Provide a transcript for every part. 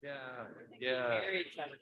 Yeah, yeah. Very challenging.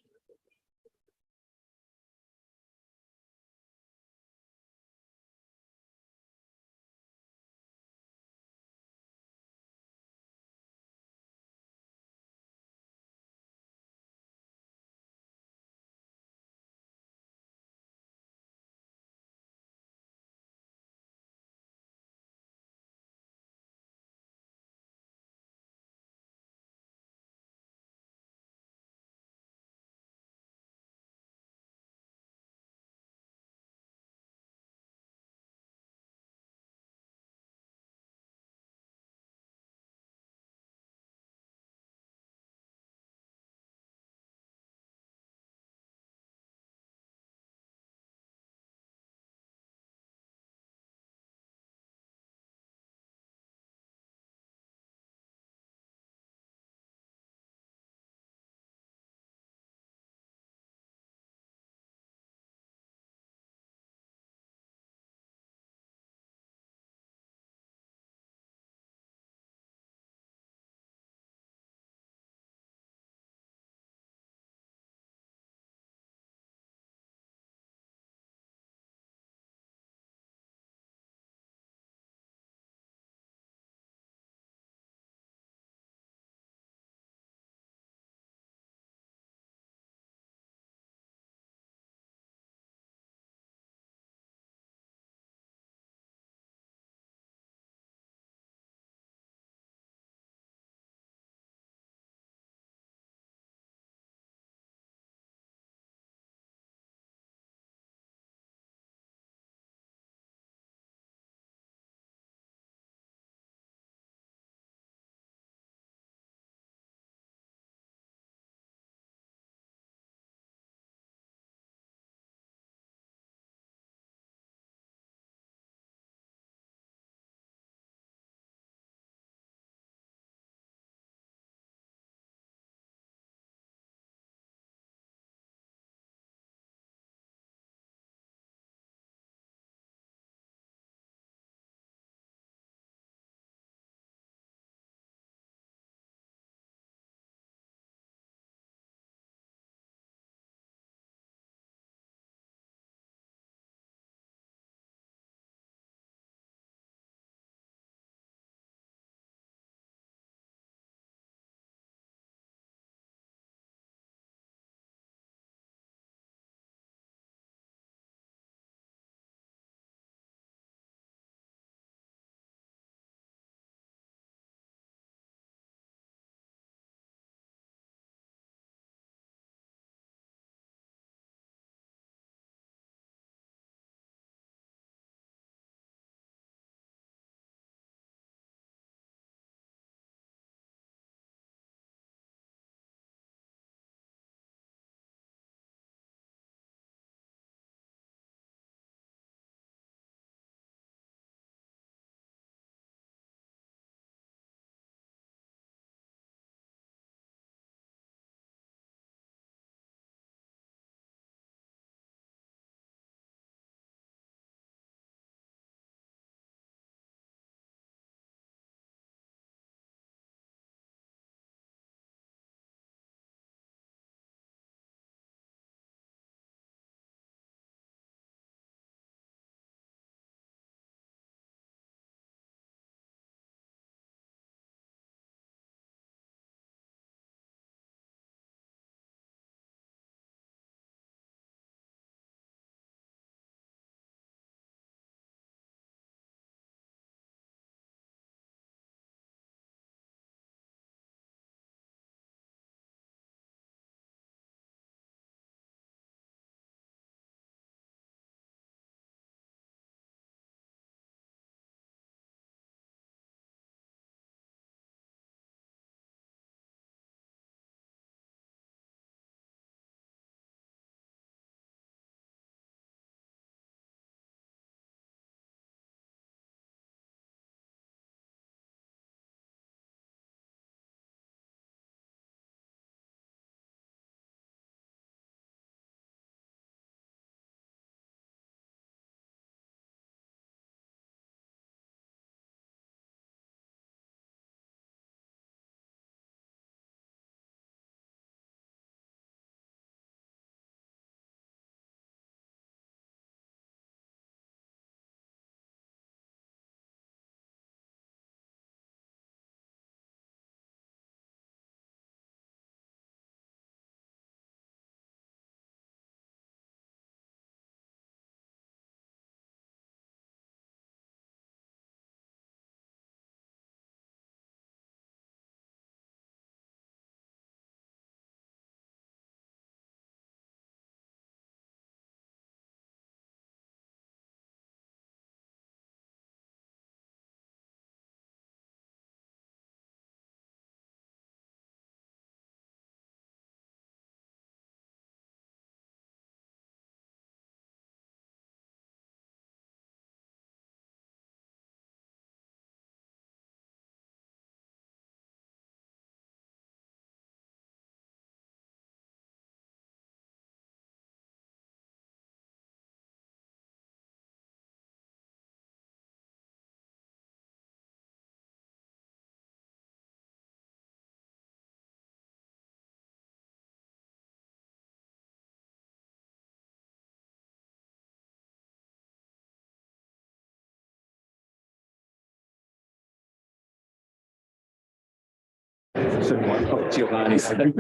Giovanni said,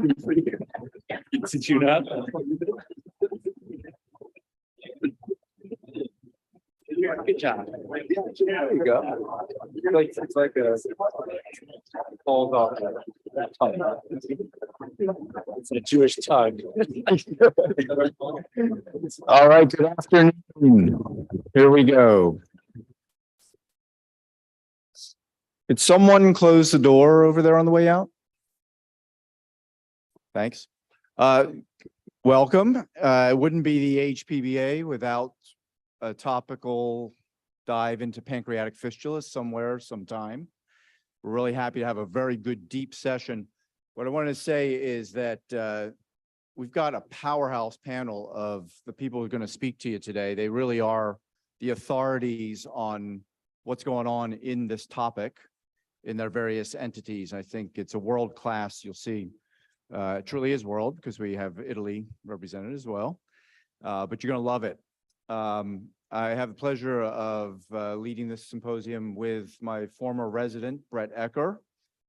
did you not? Good job. There you go. It's like a falls off that tongue. It's a Jewish tongue. All right, good afternoon. Here we go. Did someone close the door over there on the way out? Thanks. Welcome. It wouldn't be the HPBA without a topical dive into pancreatic fistula somewhere, sometime. We're really happy to have a very good deep session. What I wanted to say is that we've got a powerhouse panel of the people who are going to speak to you today. They really are the authorities on what's going on in this topic in their various entities. I think it's a world class, you'll see. It truly is world because we have Italy represented as well, but you're going to love it. I have the pleasure of leading this symposium with my former resident, Brett Ecker,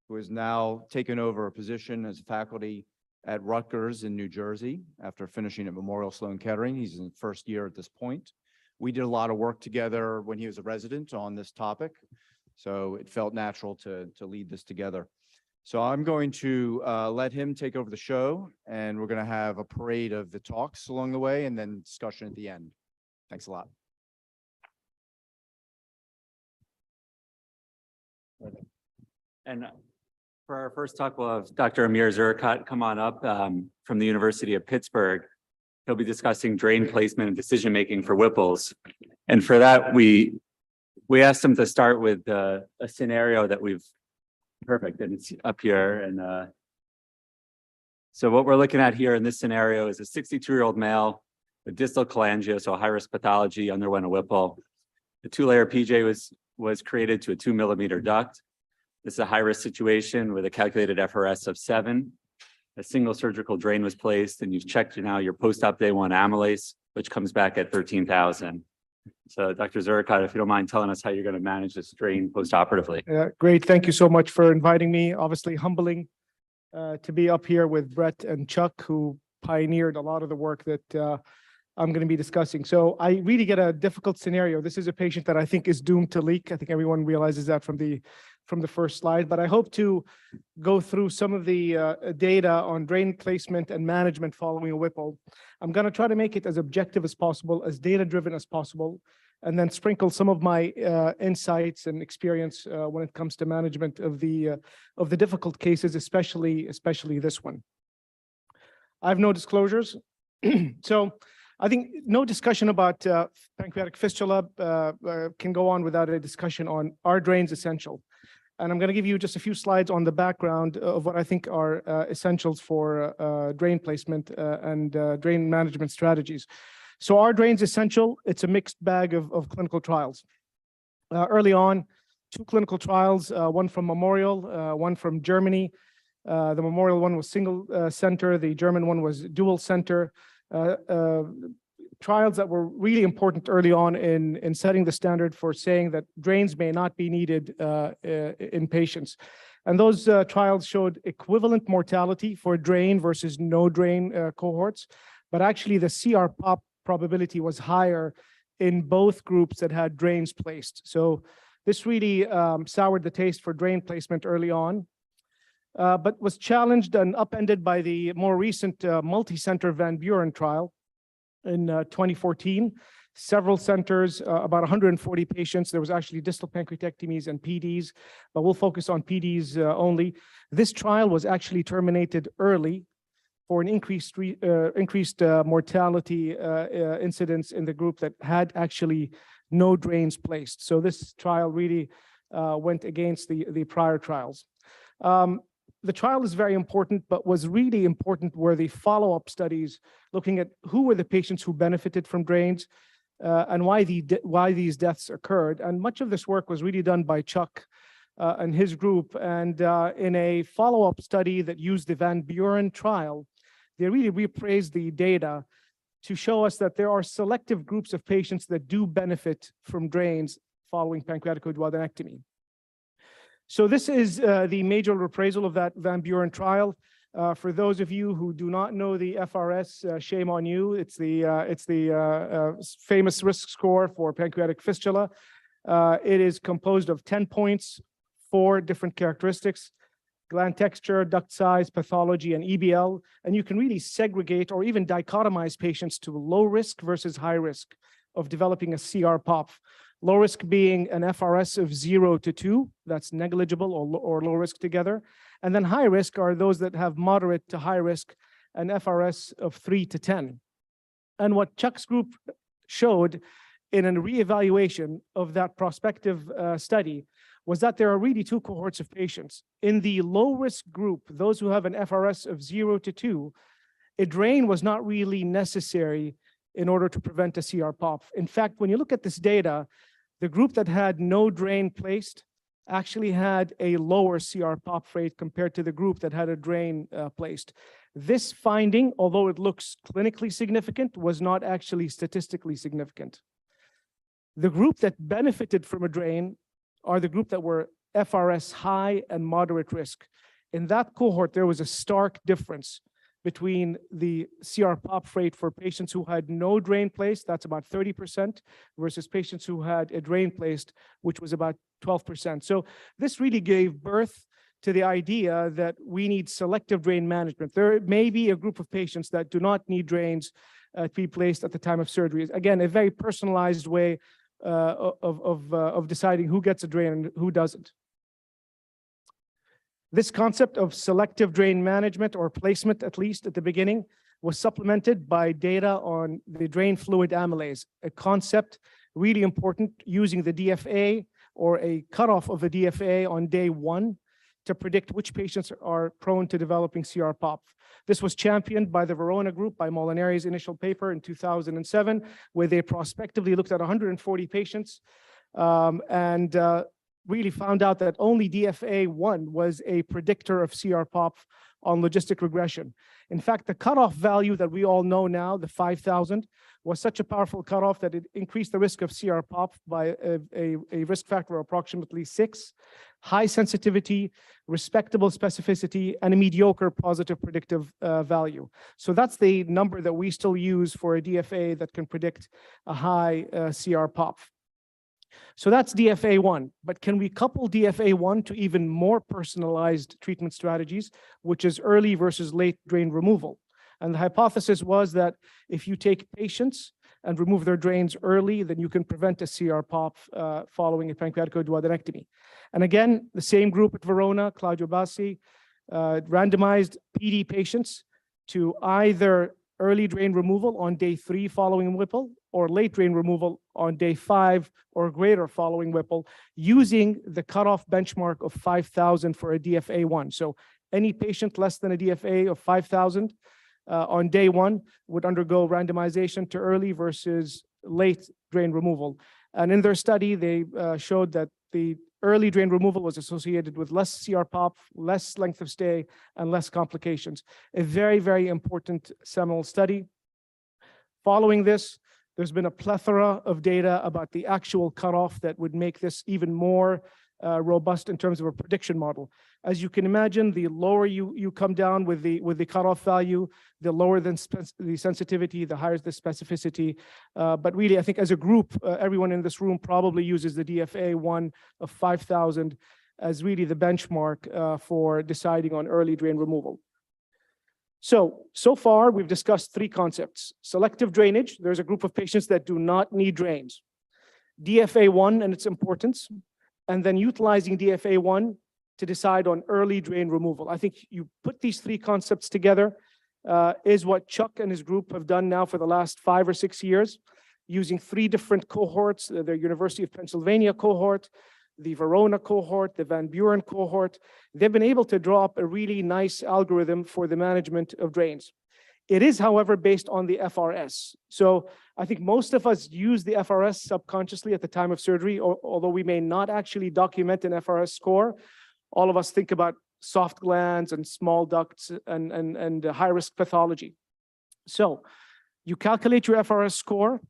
who has now taken over a position as faculty at Rutgers in New Jersey after finishing at Memorial Sloan Kettering. He's in the first year at this point. We did a lot of work together when he was a resident on this topic, so it felt natural to lead this together. So I'm going to let him take over the show, and we're going to have a parade of the talks along the way and then discussion at the end. Thanks a lot. And for our first talk, we'll have Dr. Amir Zurikat come on up from the University of Pittsburgh. He'll be discussing drain placement and decision-making for Whipple's. And for that, we asked him to start with a scenario that we've perfect, and it's up here. And so what we're looking at here in this scenario is a 62-year-old male with distal cholangio, so high-risk pathology, underwent a Whipple. The two-layer PJ was created to a 2-millimeter duct. This is a high-risk situation with a calculated FRS of 7. A single surgical drain was placed, and you've checked now your post-op day 1 amylase, which comes back at 13,000. So Dr. Zurikat, if you don't mind telling us how you're going to manage this drain post-operatively. Great. Thank you so much for inviting me. Obviously humbling to be up here with Brett and Chuck, who pioneered a lot of the work that I'm going to be discussing. So I really get a difficult scenario. This is a patient that I think is doomed to leak. I think everyone realizes that from the first slide, but I hope to go through some of the data on drain placement and management following a Whipple. I'm going to try to make it as objective as possible, as data-driven as possible, and then sprinkle some of my insights and experience when it comes to management of the difficult cases, especially this one. I have no disclosures, so I think no discussion about pancreatic fistula can go on without a discussion on, are drains essential? And I'm going to give you just a few slides on the background of what I think are essentials for drain placement and drain management strategies. So are drains essential? It's a mixed bag of clinical trials. Early on, 2 clinical trials, one from Memorial, one from Germany. The Memorial one was single center. The German one was dual center. Trials that were really important early on in setting the standard for saying that drains may not be needed in patients. And those trials showed equivalent mortality for drain versus no drain cohorts, but actually the CR pop probability was higher in both groups that had drains placed. So this really soured the taste for drain placement early on, but was challenged and upended by the more recent multi-center Van Buren trial in 2014. Several centers, about 140 patients. There was actually distal pancreatectomies and PDs, but we'll focus on PDs only. This trial was actually terminated early for an increased mortality incidence in the group that had actually no drains placed. So this trial really went against the prior trials. The trial is very important, but was really important were the follow-up studies looking at who were the patients who benefited from drains and why these deaths occurred. And much of this work was really done by Chuck and his group. And in a follow-up study that used the Van Buren trial, they really reappraised the data to show us that there are selective groups of patients that do benefit from drains following pancreatic duodenectomy. So this is the major appraisal of that Van Buren trial. For those of you who do not know the FRS, shame on you. It's the famous risk score for pancreatic fistula. It is composed of 10 points, 4 different characteristics: gland texture, duct size, pathology, and EBL. And you can really segregate or even dichotomize patients to low risk versus high risk of developing a CR-POP. Low risk being an FRS of 0 to 2, that's negligible or low risk together. And then high risk are those that have moderate to high risk, an FRS of 3 to 10. And what Chuck's group showed in a reevaluation of that prospective study was that there are really 2 cohorts of patients. In the low risk group, those who have an FRS of 0 to 2, a drain was not really necessary in order to prevent a CR-POP. In fact, when you look at this data, the group that had no drain placed actually had a lower CR-POP rate compared to the group that had a drain placed. This finding, although it looks clinically significant, was not actually statistically significant. The group that benefited from a drain are the group that were FRS high and moderate risk. In that cohort, there was a stark difference between the CR-POP rate for patients who had no drain placed, that's about 30%, versus patients who had a drain placed, which was about 12%. So this really gave birth to the idea that we need selective drain management. There may be a group of patients that do not need drains to be placed at the time of surgery. Again, a very personalized way of deciding who gets a drain and who doesn't. This concept of selective drain management, or placement at least at the beginning, was supplemented by data on the drain fluid amylase, a concept really important, using the DFA or a cutoff of the DFA on day 1 to predict which patients are prone to developing CR-POP. This was championed by the Verona group, by Molinari's initial paper in 2007, where they prospectively looked at 140 patients and really found out that only DFA1 was a predictor of CR-POP on logistic regression. In fact, the cutoff value that we all know now, the 5,000, was such a powerful cutoff that it increased the risk of CR-POP by a risk factor of approximately 6, high sensitivity, respectable specificity, and a mediocre positive predictive value. So that's the number that we still use for a DFA that can predict a high CR-POP. So that's DFA1, but can we couple DFA1 to even more personalized treatment strategies, which is early versus late drain removal? And the hypothesis was that if you take patients and remove their drains early, then you can prevent a CR-POP following a pancreatic duodenectomy. And again, the same group at Verona, Claudio Bassi, randomized PD patients to either early drain removal on day 3 following Whipple, or late drain removal on day 5 or greater following Whipple, using the cutoff benchmark of 5,000 for a DFA1. So any patient less than a DFA of 5,000 on day 1 would undergo randomization to early versus late drain removal. And in their study, they showed that the early drain removal was associated with less CR-POP, less length of stay, and less complications. A very, very important seminal study. Following this, there's been a plethora of data about the actual cutoff that would make this even more robust in terms of a prediction model. As you can imagine, the lower you come down with the cutoff value, the lower the sensitivity, the higher the specificity. But really, I think as a group, everyone in this room probably uses the DFA1 of 5,000 as really the benchmark for deciding on early drain removal. So far, we've discussed 3 concepts. Selective drainage, there's a group of patients that do not need drains. DFA1 and its importance, and then utilizing DFA1 to decide on early drain removal. I think you put these 3 concepts together is what Chuck and his group have done now for the last 5 or 6 years, using 3 different cohorts, the University of Pennsylvania cohort, the Verona cohort, the Van Buren cohort. They've been able to draw up a really nice algorithm for the management of drains. It is, however, based on the FRS. So I think most of us use the FRS subconsciously at the time of surgery, although we may not actually document an FRS score. All of us think about soft glands and small ducts and high-risk pathology. So you calculate your FRS score,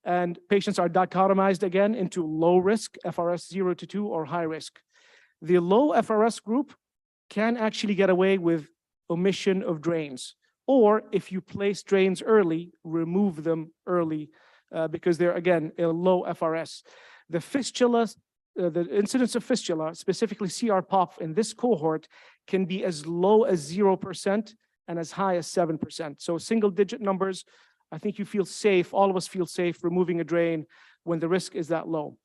and patients are dichotomized again into low risk, FRS 0 to 2, or high risk. The low FRS group can actually get away with omission of drains, or if you place drains early, remove them early because they're, again, a low FRS. The fistula, the incidence of fistula, specifically CR-POP in this cohort, can be as low as 0% and as high as 7%. So single-digit numbers, I think you feel safe, all of us feel safe removing a drain when the risk is that low.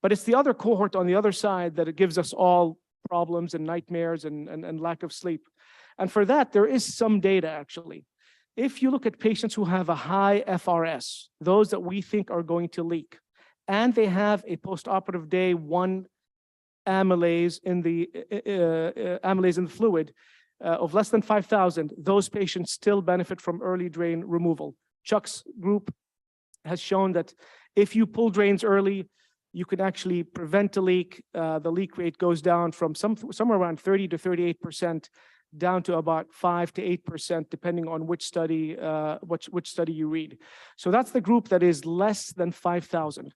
But it's the other cohort on the other side that it gives us all problems and nightmares and lack of sleep. And for that, there is some data, actually. If you look at patients who have a high FRS, those that we think are going to leak, and they have a postoperative day 1 amylase in the fluid of less than 5,000, those patients still benefit from early drain removal. Chuck's group has shown that if you pull drains early, you can actually prevent a leak. The leak rate goes down from somewhere around 30 to 38% down to about 5 to 8%, depending on which study you read. So that's the group that is less than 5,000.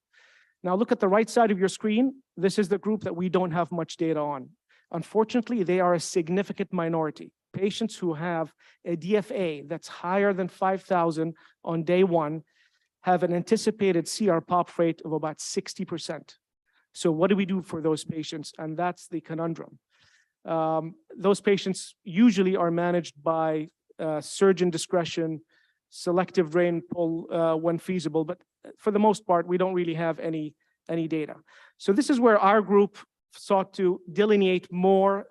Now look at the right side of your screen. This is the group that we don't have much data on. Unfortunately, they are a significant minority. Patients who have a DFA that's higher than 5,000 on day 1 have an anticipated CR-POP rate of about 60%. So what do we do for those patients? And that's the conundrum. Those patients usually are managed by surgeon discretion, selective drain pull when feasible, but for the most part, we don't really have any data. So this is where our group sought to delineate more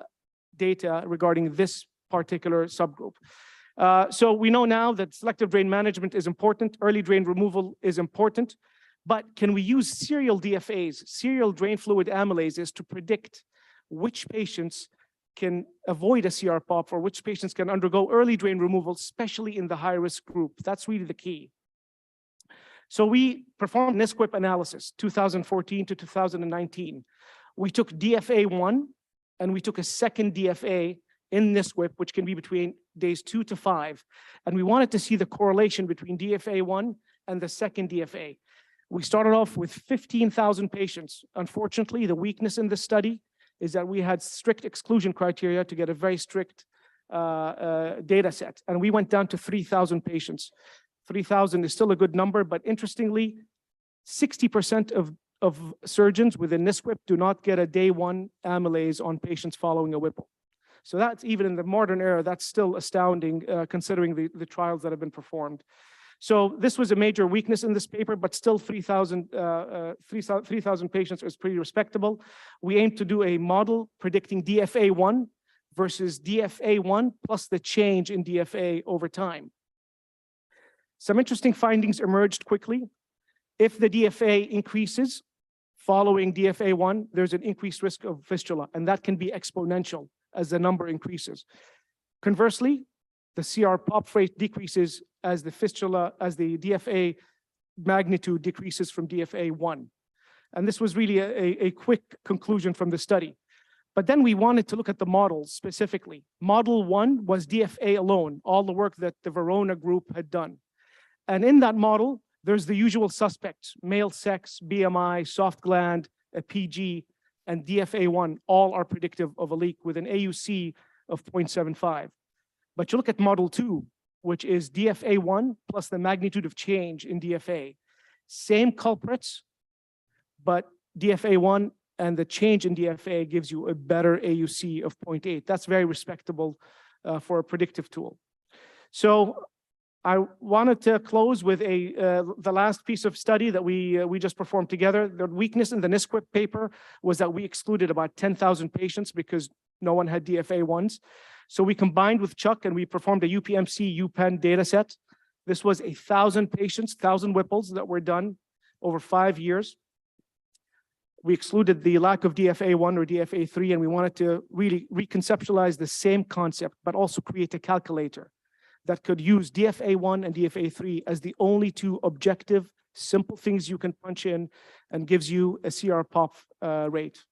data regarding this particular subgroup. So we know now that selective drain management is important, early drain removal is important, but can we use serial DFAs, serial drain fluid amylases, to predict which patients can avoid a CR-POP or which patients can undergo early drain removal, especially in the high-risk group? That's really the key. So we performed NSQIP analysis, 2014 to 2019. We took DFA1 and we took a second DFA in NSQIP, which can be between days 2 to 5. And we wanted to see the correlation between DFA1 and the second DFA. We started off with 15,000 patients. Unfortunately, the weakness in this study is that we had strict exclusion criteria to get a very strict data set. And we went down to 3,000 patients. 3,000 is still a good number, but interestingly, 60% of surgeons within NSQIP do not get a day 1 amylase on patients following a Whipple. So that's, even in the modern era, that's still astounding considering the trials that have been performed. So this was a major weakness in this paper, but still 3,000 patients is pretty respectable. We aim to do a model predicting DFA1 versus DFA1 plus the change in DFA over time. Some interesting findings emerged quickly. If the DFA increases following DFA1, there's an increased risk of fistula, and that can be exponential as the number increases. Conversely, the CR-POP rate decreases as the DFA magnitude decreases from DFA1. And this was really a quick conclusion from the study. But then we wanted to look at the models specifically. Model 1 was DFA alone, all the work that the Verona group had done. And in that model, there's the usual suspects: male sex, BMI, soft gland, a PG, and DFA1, all are predictive of a leak with an AUC of 0.75. But you look at model 2, which is DFA1 plus the magnitude of change in DFA. Same culprits, but DFA1 and the change in DFA gives you a better AUC of 0.8. That's very respectable for a predictive tool. So I wanted to close with the last piece of study that we just performed together. The weakness in the NSQIP paper was that we excluded about 10,000 patients because no one had DFA1s. So we combined with Chuck and we performed a UPMC UPenn data set. This was 1,000 patients, 1,000 Whipples that were done over 5 years. We excluded the lack of DFA1 or DFA3, and we wanted to really reconceptualize the same concept, but also create a calculator that could use DFA1 and DFA3 as the only two objective, simple things you can punch in and gives you a CR-POP rate.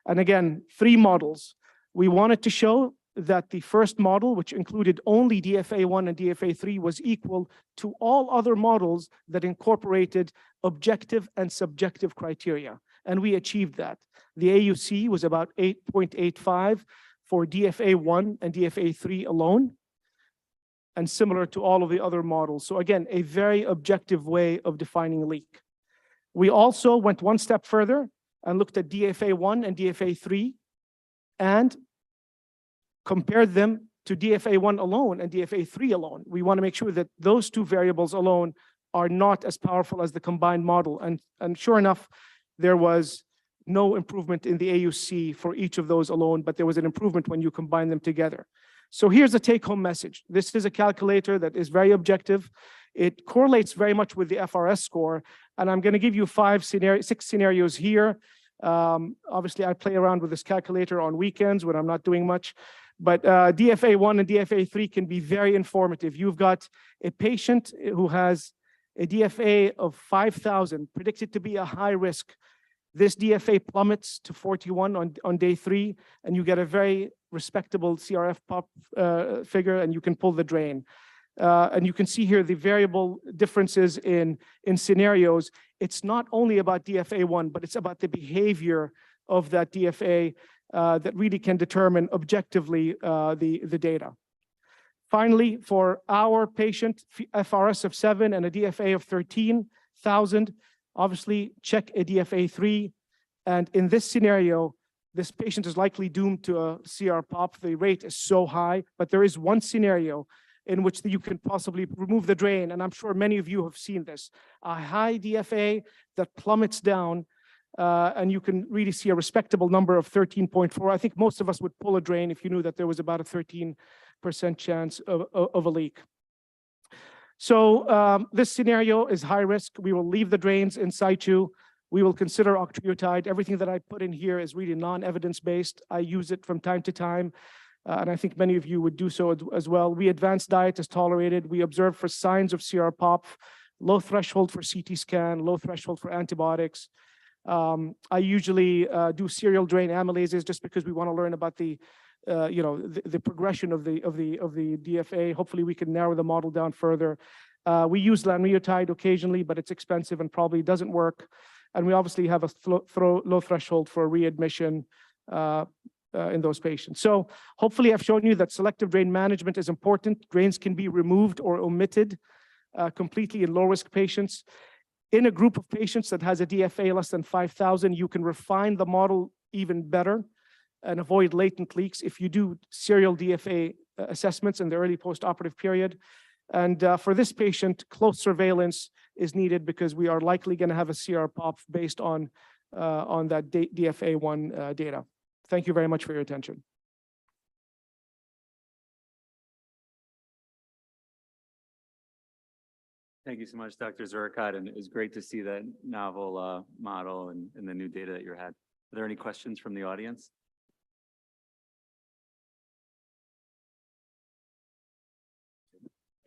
And again, 3 models. We wanted to show that the first model, which included only DFA1 and DFA3, was equal to all other models that incorporated objective and subjective criteria. and we achieved that. The AUC was about 8.85 for DFA1 and DFA3 alone, and similar to all of the other models. So again, a very objective way of defining a leak. We also went one step further and looked at DFA1 and DFA3 and compared them to DFA1 alone and DFA3 alone. We want to make sure that those two variables alone are not as powerful as the combined model. And sure enough, there was no improvement in the AUC for each of those alone, but there was an improvement when you combine them together. So here's the take-home message. This is a calculator that is very objective. It correlates very much with the FRS score, and I'm going to give you 6 scenarios here. Obviously, I play around with this calculator on weekends when I'm not doing much, but DFA1 and DFA3 can be very informative. You've got a patient who has a DFA of 5,000, predicted to be a high risk. This DFA plummets to 41 on day 3, and you get a very respectable CRF pop figure, and you can pull the drain. And you can see here the variable differences in scenarios. It's not only about DFA1, but it's about the behavior of that DFA that really can determine objectively the data. Finally, for our patient, FRS of 7 and a DFA of 13,000, obviously check a DFA3. And in this scenario, this patient is likely doomed to a CR pop. The rate is so high, but there is one scenario in which you can possibly remove the drain. And I'm sure many of you have seen this. A high DFA that plummets down, and you can really see a respectable number of 13.4. I think most of us would pull a drain if you knew that there was about a 13% chance of a leak. So this scenario is high risk. We will leave the drains in situ. We will consider octreotide. Everything that I put in here is really non-evidence-based. I use it from time to time, and I think many of you would do so as well. We advance diet is tolerated. We observe for signs of CR pop, low threshold for CT scan, low threshold for antibiotics. I usually do serial drain amylases just because we want to learn about the progression of the DFA. Hopefully, we can narrow the model down further. We use lanreotide occasionally, but it's expensive and probably doesn't work. And we obviously have a low threshold for readmission in those patients. So hopefully, I've shown you that selective drain management is important. Drains can be removed or omitted completely in low-risk patients. In a group of patients that has a DFA less than 5,000, you can refine the model even better and avoid latent leaks if you do serial DFA assessments in the early post-operative period. And for this patient, close surveillance is needed because we are likely going to have a CR pop based on that DFA1 data. Thank you very much for your attention. Thank you so much, Dr. Zurikat, and it was great to see that novel model and the new data that you had. Are there any questions from the audience?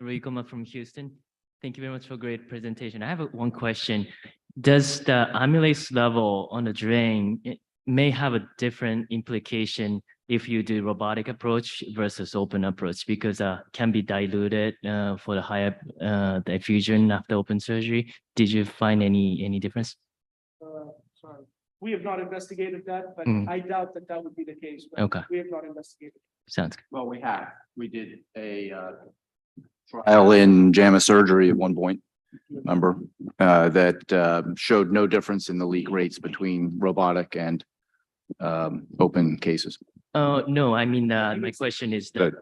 Rikoma from Houston. Thank you very much for a great presentation. I have one question. Does the amylase level on the drain, it may have a different implication if you do robotic approach versus open approach, because can be diluted for the higher diffusion after open surgery? Did you find any difference? Sorry, we have not investigated that, but I doubt that that would be the case. But Okay. We have not investigated. Sounds good. Well, we have. We did a trial in JAMA surgery at one point, remember, that showed no difference in the leak rates between robotic and open cases. No, I mean, my question is that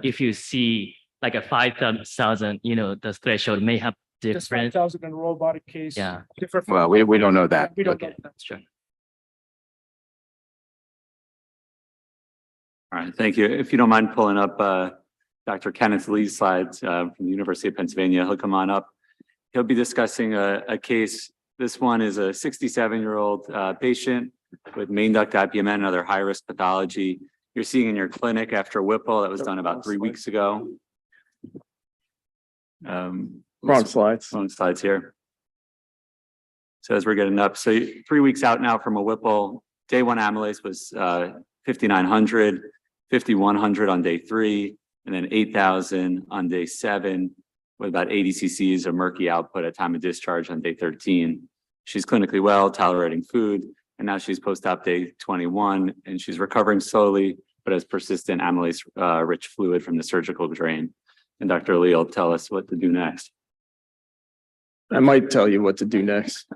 if you see like a 5,000, the threshold may have Just different. 5,000 in a robotic case. Yeah. Different from- Well, we don't know that. We don't Okay. know that. Sure. All right, thank you. If you don't mind pulling up Dr. Kenneth Lee's slides from the University of Pennsylvania, he'll come on up. He'll be discussing a case. This one is a 67-year-old patient with main duct IPMN and other high-risk pathology. You're seeing in your clinic after Whipple that was done about 3 weeks ago. Wrong slides. Wrong slides here. So as we're getting up, so 3 weeks out now from a Whipple, day 1 amylase was 5,900, 5,100 on day 3, and then 8,000 on day 7, with about 80 cc's of murky output at time of discharge on day 13. She's clinically well, tolerating food. And now she's post-op day 21, and she's recovering slowly, but has persistent amylase rich fluid from the surgical drain. And Dr. Lee will tell us what to do next. I might tell you what to do next.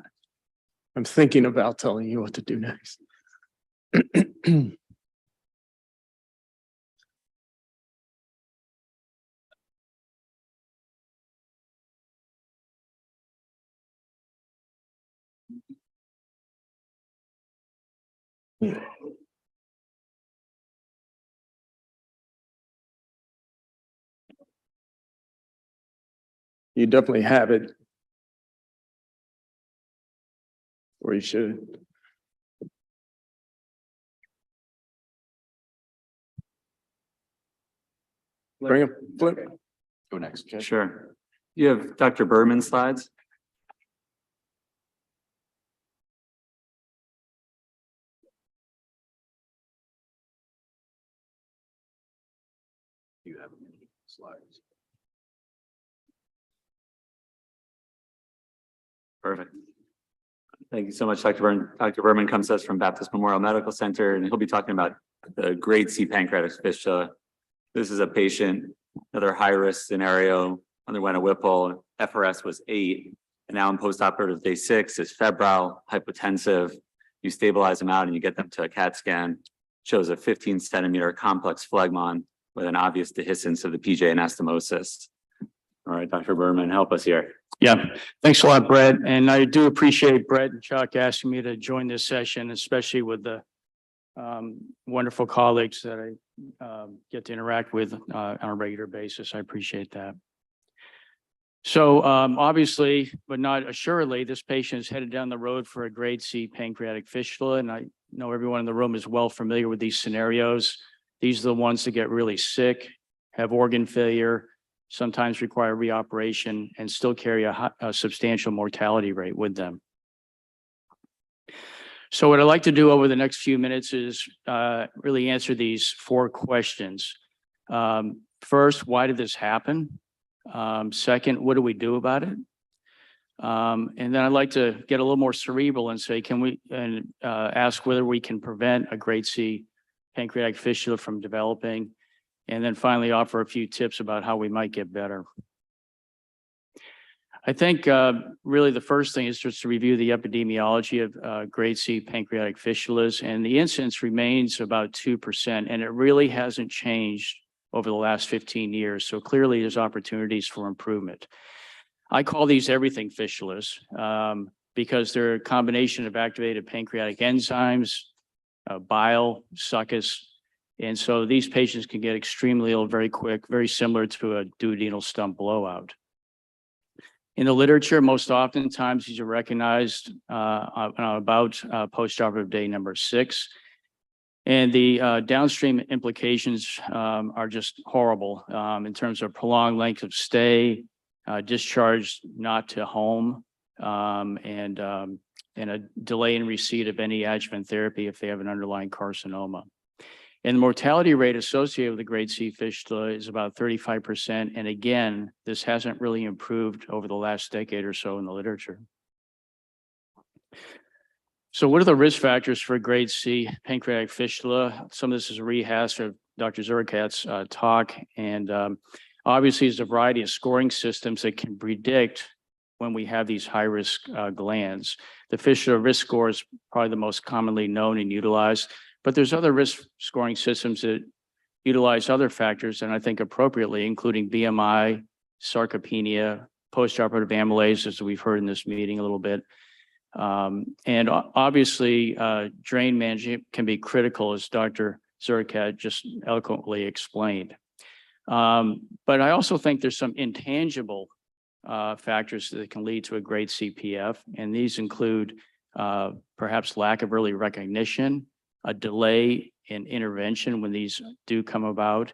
I'm thinking about telling you what to do next. You definitely have it. Or you should. Bring him, flip. Go next. Okay. Sure. You have Dr. Berman's slides? You have slides. Perfect. Thank you so much, Dr. Berman. Dr. Berman comes to us from Baptist Memorial Medical Center, and he'll be talking about the grade C pancreatic fistula. This is a patient, another high-risk scenario, underwent a Whipple, FRS was 8, and now in postoperative day 6 is febrile, hypotensive. You stabilize them out and you get them to a CAT scan, shows a 15-centimeter complex phlegmon with an obvious dehiscence of the PJ anastomosis. All right, Dr. Berman, help us here. Yeah, thanks a lot, Brett. And I do appreciate Brett and Chuck asking me to join this session, especially with the wonderful colleagues that I get to interact with on a regular basis. I appreciate that. So obviously, but not assuredly, this patient is headed down the road for a grade C pancreatic fistula. And I know everyone in the room is well familiar with these scenarios. These are the ones that get really sick, have organ failure, sometimes require reoperation, and still carry a substantial mortality rate with them. So what I'd like to do over the next few minutes is really answer these 4 questions. First, why did this happen? Second, what do we do about it? And then I'd like to get a little more cerebral and say, ask whether we can prevent a grade C pancreatic fistula from developing, and then finally offer a few tips about how we might get better. I think really the first thing is just to review the epidemiology of grade C pancreatic fistulas, and the incidence remains about 2%, and it really hasn't changed over the last 15 years. So clearly there's opportunities for improvement. I call these everything fistulas because they're a combination of activated pancreatic enzymes, bile, succus, and so these patients can get extremely ill very quick, very similar to a duodenal stump blowout. In the literature, most oftentimes these are recognized about postoperative day number 6. And the downstream implications are just horrible in terms of prolonged length of stay, discharge not to home, and a delay in receipt of any adjuvant therapy if they have an underlying carcinoma. And the mortality rate associated with the grade C fistula is about 35%. And again, this hasn't really improved over the last decade or so in the literature. So what are the risk factors for grade C pancreatic fistula? Some of this is a rehash of Dr. Zurkat's talk. And obviously, there's a variety of scoring systems that can predict when we have these high-risk glands. The fistula risk score is probably the most commonly known and utilized. But there's other risk scoring systems that utilize other factors, and I think appropriately, including BMI, sarcopenia, postoperative amylase, as we've heard in this meeting a little bit. And obviously, drain management can be critical, as Dr. Zurkat just eloquently explained. But I also think there's some intangible factors that can lead to a grade CPF, and these include perhaps lack of early recognition, a delay in intervention when these do come about.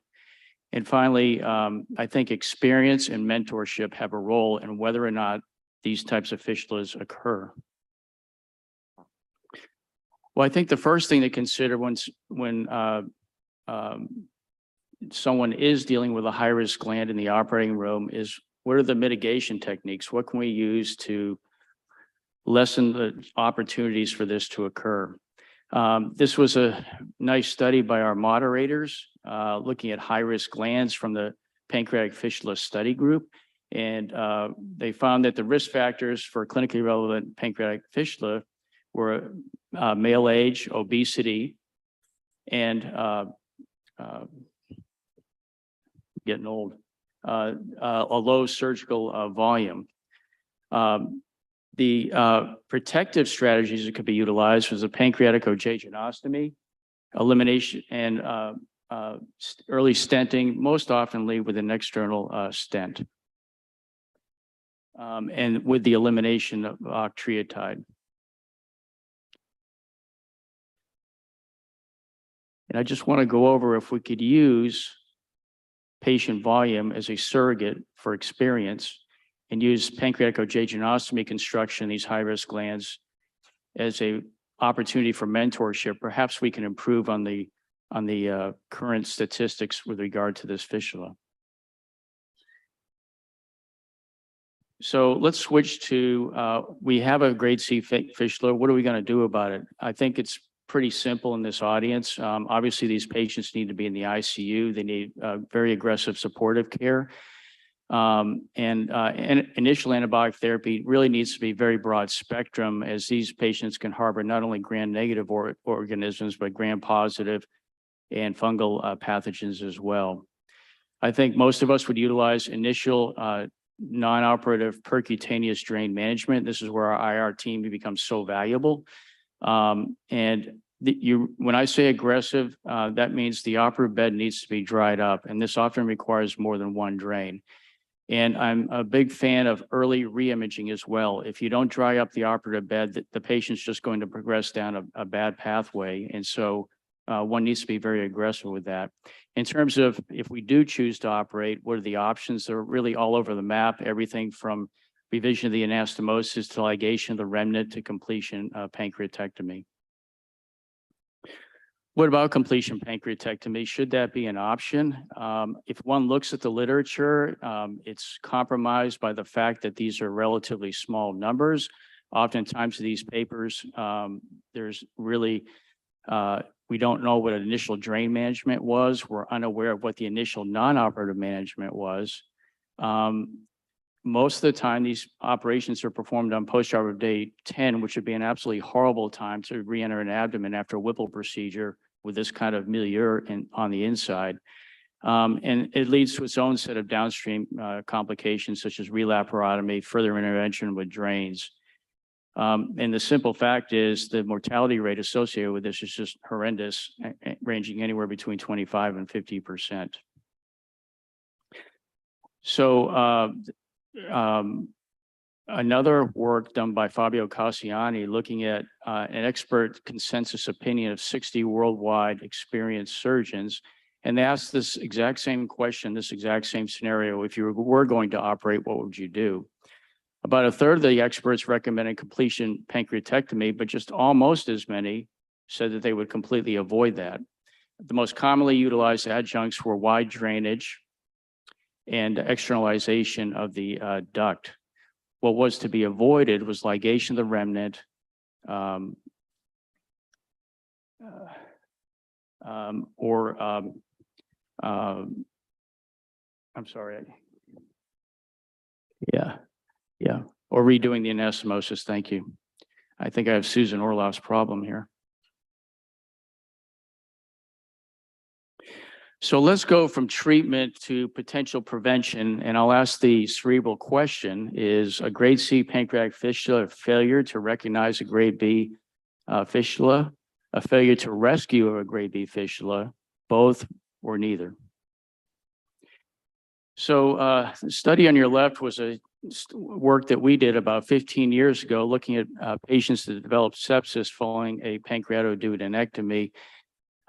And finally, I think experience and mentorship have a role in whether or not these types of fistulas occur. Well, I think the first thing to consider when someone is dealing with a high-risk gland in the operating room is, what are the mitigation techniques? What can we use to lessen the opportunities for this to occur. This was a nice study by our moderators, looking at high-risk glands from the pancreatic fistula study group. And they found that the risk factors for clinically relevant pancreatic fistula were male age, obesity, and getting old, a low surgical volume. The protective strategies that could be utilized was a pancreatic ojejunostomy, elimination, and early stenting, most oftenly with an external stent, and with the elimination of octreotide. And I just want to go over if we could use patient volume as a surrogate for experience and use pancreatic ojejunostomy construction in these high-risk glands as a opportunity for mentorship. Perhaps we can improve on the current statistics with regard to this fistula. So let's switch to, we have a grade C fistula. What are we going to do about it? I think it's pretty simple in this audience. Obviously, these patients need to be in the ICU. They need very aggressive supportive care. And initial antibiotic therapy really needs to be very broad spectrum, as these patients can harbor not only gram-negative organisms, but gram-positive and fungal pathogens as well. I think most of us would utilize initial non-operative percutaneous drain management. This is where our IR team becomes so valuable. When I say aggressive, that means the operative bed needs to be dried up, and this often requires more than one drain. And I'm a big fan of early re-imaging as well. If you don't dry up the operative bed, the patient's just going to progress down a bad pathway. And so one needs to be very aggressive with that. In terms of if we do choose to operate, what are the options? They're really all over the map, everything from revision of the anastomosis to ligation of the remnant to completion of pancreatectomy. What about completion pancreatectomy? Should that be an option? If one looks at the literature, it's compromised by the fact that these are relatively small numbers. Oftentimes these papers, there's really, we don't know what initial drain management was. We're unaware of what the initial non-operative management was. Most of the time, these operations are performed on postoperative day 10, which would be an absolutely horrible time to re-enter an abdomen after a Whipple procedure with this kind of milieu on the inside. And it leads to its own set of downstream complications, such as relaparotomy, further intervention with drains. And the simple fact is the mortality rate associated with this is just horrendous, ranging anywhere between 25 and 50%. So another work done by Fabio Cassiani looking at an expert consensus opinion of 60 worldwide experienced surgeons. And they asked this exact same question, this exact same scenario. If you were going to operate, what would you do? About a third of the experts recommended completion pancreatectomy, but just almost as many said that they would completely avoid that. The most commonly utilized adjuncts were wide drainage and externalization of the duct. What was to be avoided was ligation of the remnant, I'm sorry. Yeah, or redoing the anastomosis. Thank you. I think I have Susan Orloff's problem here. So let's go from treatment to potential prevention. And I'll ask the cerebral question: is a grade C pancreatic fistula a failure to recognize a grade B fistula, a failure to rescue a grade B fistula, both or neither? So the study on your left was a work that we did about 15 years ago, looking at patients that developed sepsis following a pancreatoduodenectomy.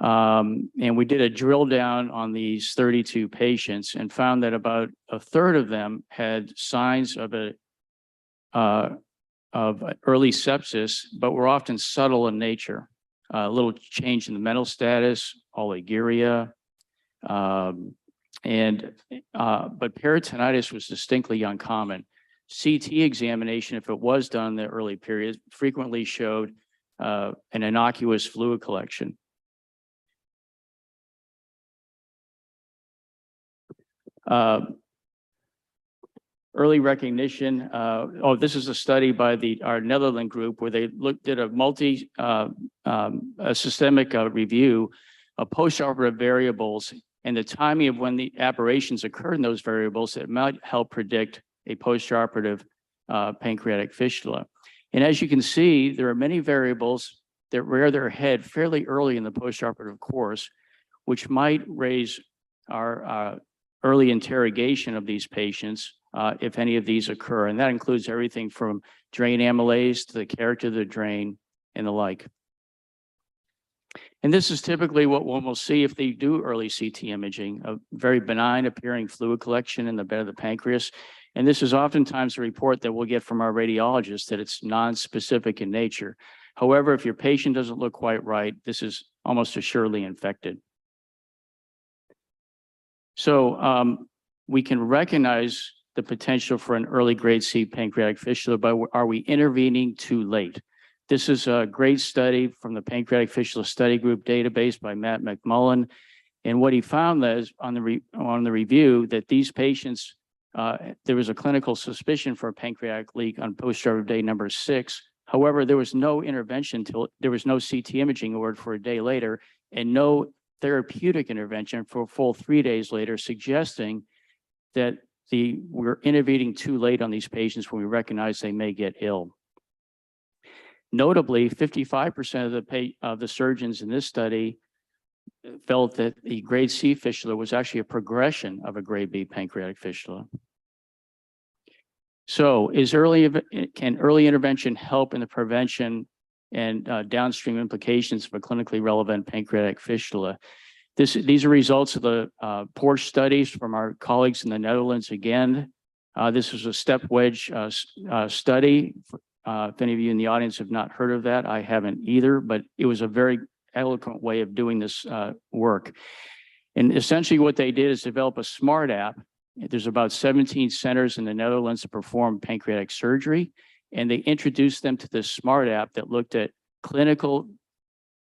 And we did a drill down on these 32 patients and found that about a third of them had signs of early sepsis, but were often subtle in nature. A little change in the mental status, oliguria, but peritonitis was distinctly uncommon. CT examination, if it was done in the early period, frequently showed an innocuous fluid collection. Early recognition. This is a study by our Netherlands group where they did a systemic review of postoperative variables and the timing of when the aberrations occurred in those variables that might help predict a postoperative pancreatic fistula. And as you can see, there are many variables that rear their head fairly early in the postoperative course, which might raise our early interrogation of these patients if any of these occur. And that includes everything from drain amylase to the character of the drain and the like. And this is typically what one will see if they do early CT imaging, a very benign appearing fluid collection in the bed of the pancreas. And this is oftentimes a report that we'll get from our radiologist that it's non-specific in nature. However, if your patient doesn't look quite right, this is almost assuredly infected. So we can recognize the potential for an early grade C pancreatic fistula, but are we intervening too late? This is a great study from the Pancreatic Fistula Study Group database by Matt McMullen. And what he found is on the review that these patients, there was a clinical suspicion for a pancreatic leak on postoperative day number 6. However, there was no intervention till there was no CT imaging ordered for a day later and no therapeutic intervention for a full 3 days later, suggesting that we're intervening too late on these patients when we recognize they may get ill. Notably, 55% of the surgeons in this study felt that the grade C fistula was actually a progression of a grade B pancreatic fistula. So can early intervention help in the prevention and downstream implications of a clinically relevant pancreatic fistula? These are results of the Porsche studies from our colleagues in the Netherlands again. This was a step wedge study. If any of you in the audience have not heard of that, I haven't either, but it was a very eloquent way of doing this work. And essentially what they did is develop a smart app. There's about 17 centers in the Netherlands that perform pancreatic surgery, and they introduced them to this smart app that looked at clinical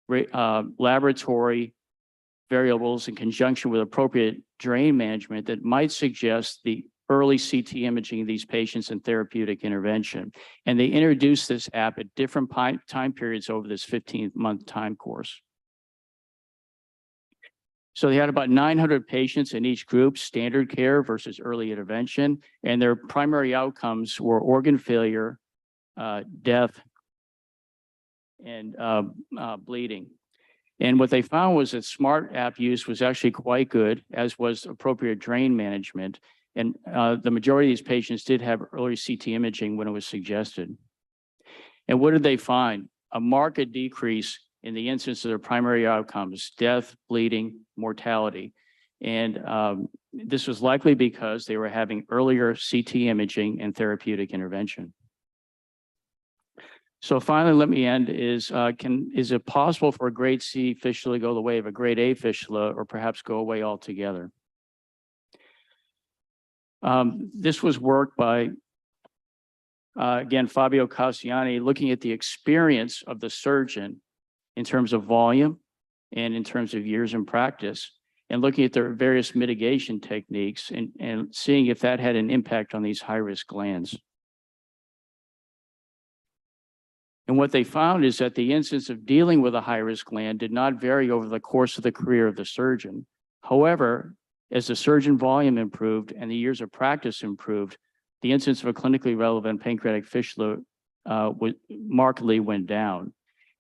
laboratory variables in conjunction with appropriate drain management that might suggest the early CT imaging of these patients and therapeutic intervention. And they introduced this app at different time periods over this 15-month time course. So they had about 900 patients in each group, standard care versus early intervention, and their primary outcomes were organ failure, death, and bleeding. And what they found was that smart app use was actually quite good, as was appropriate drain management. And the majority of these patients did have early CT imaging when it was suggested. And what did they find? A marked decrease in the incidence of their primary outcomes, death, bleeding, mortality. And this was likely because they were having earlier CT imaging and therapeutic intervention. So finally, let me end is it possible for a grade C fistula to go the way of a grade A fistula or perhaps go away altogether? This was work by, again, Fabio Cassiani, looking at the experience of the surgeon in terms of volume and in terms of years in practice, and looking at their various mitigation techniques and seeing if that had an impact on these high-risk glands. And what they found is that the incidence of dealing with a high-risk gland did not vary over the course of the career of the surgeon. However, as the surgeon volume improved and the years of practice improved, the incidence of a clinically relevant pancreatic fistula markedly went down.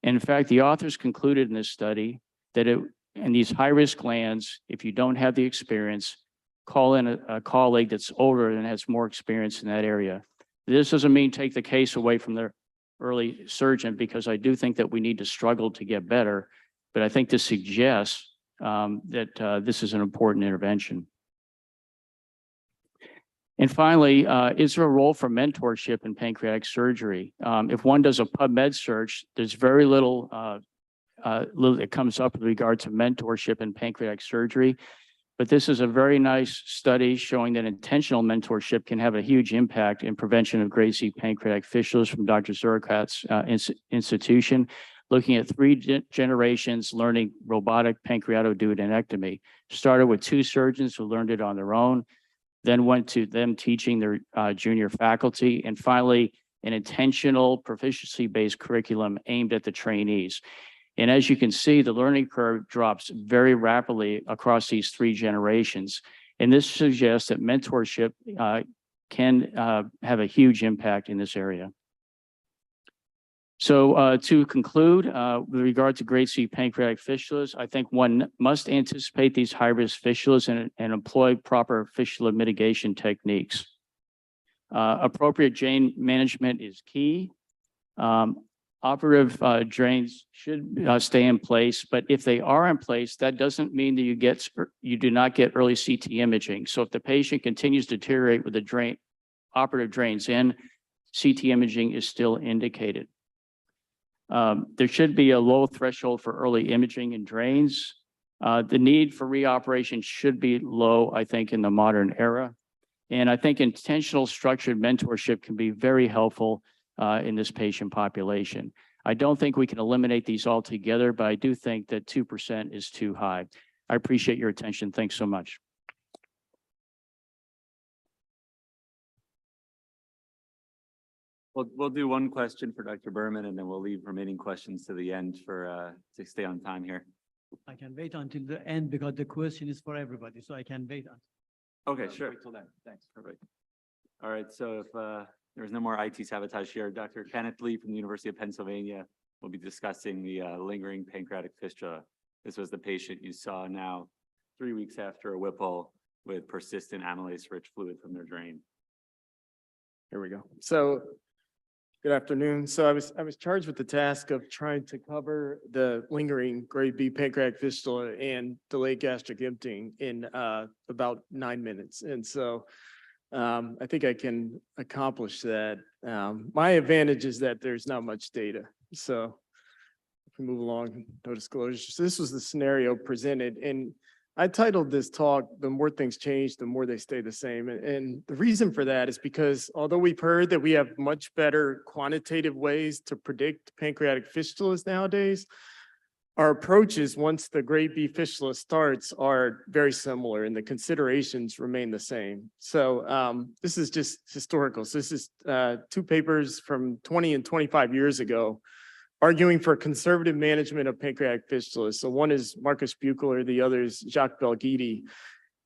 And in fact, the authors concluded in this study that in these high-risk glands, if you don't have the experience, call in a colleague that's older and has more experience in that area. This doesn't mean take the case away from the early surgeon, because I do think that we need to struggle to get better, but I think this suggests that this is an important intervention. And finally, is there a role for mentorship in pancreatic surgery? If one does a PubMed search, there's very little that comes up with regard to mentorship in pancreatic surgery. But this is a very nice study showing that intentional mentorship can have a huge impact in prevention of grade C pancreatic fistulas from Dr. Zurkat's institution, looking at three generations learning robotic pancreatoduodenectomy. Started with 2 surgeons who learned it on their own, then went to them teaching their junior faculty, and finally an intentional proficiency-based curriculum aimed at the trainees. And as you can see, the learning curve drops very rapidly across these 3 generations. And this suggests that mentorship can have a huge impact in this area. So to conclude, with regard to grade C pancreatic fistulas, I think one must anticipate these high-risk fistulas and employ proper fistula mitigation techniques. Appropriate drain management is key. Operative drains should stay in place, but if they are in place, that doesn't mean that you do not get early CT imaging. So if the patient continues to deteriorate with the operative drains in, CT imaging is still indicated. There should be a low threshold for early imaging and drains. The need for reoperation should be low, I think, in the modern era. And I think intentional structured mentorship can be very helpful in this patient population. I don't think we can eliminate these altogether, but I do think that 2% is too high. I appreciate your attention. Thanks so much. We'll do one question for Dr. Berman, and then we'll leave remaining questions to the end for to stay on time here. I can wait until the end because the question is for everybody, so I can wait. Okay, sure. Wait till then. Thanks. Perfect. All right. So if there's no more IT sabotage here, Dr. Kenneth Lee from the University of Pennsylvania will be discussing the lingering pancreatic fistula. This was the patient you saw now 3 weeks after a Whipple with persistent amylase-rich fluid from their drain. Here we go. So good afternoon. So I was charged with the task of trying to cover the lingering grade B pancreatic fistula and delayed gastric emptying in about 9 minutes. And so I think I can accomplish that. My advantage is that there's not much data. So if we move along, no disclosures. So this was the scenario presented. And I titled this talk, "The More Things Change, the More They Stay the Same." And the reason for that is because although we've heard that we have much better quantitative ways to predict pancreatic fistulas nowadays, our approaches once the grade B fistula starts are very similar and the considerations remain the same. So this is just historical. So this is 2 papers from 20 and 25 years ago arguing for conservative management of pancreatic fistulas. So one is Marcus Buchler, the other is Jacques Belghiti.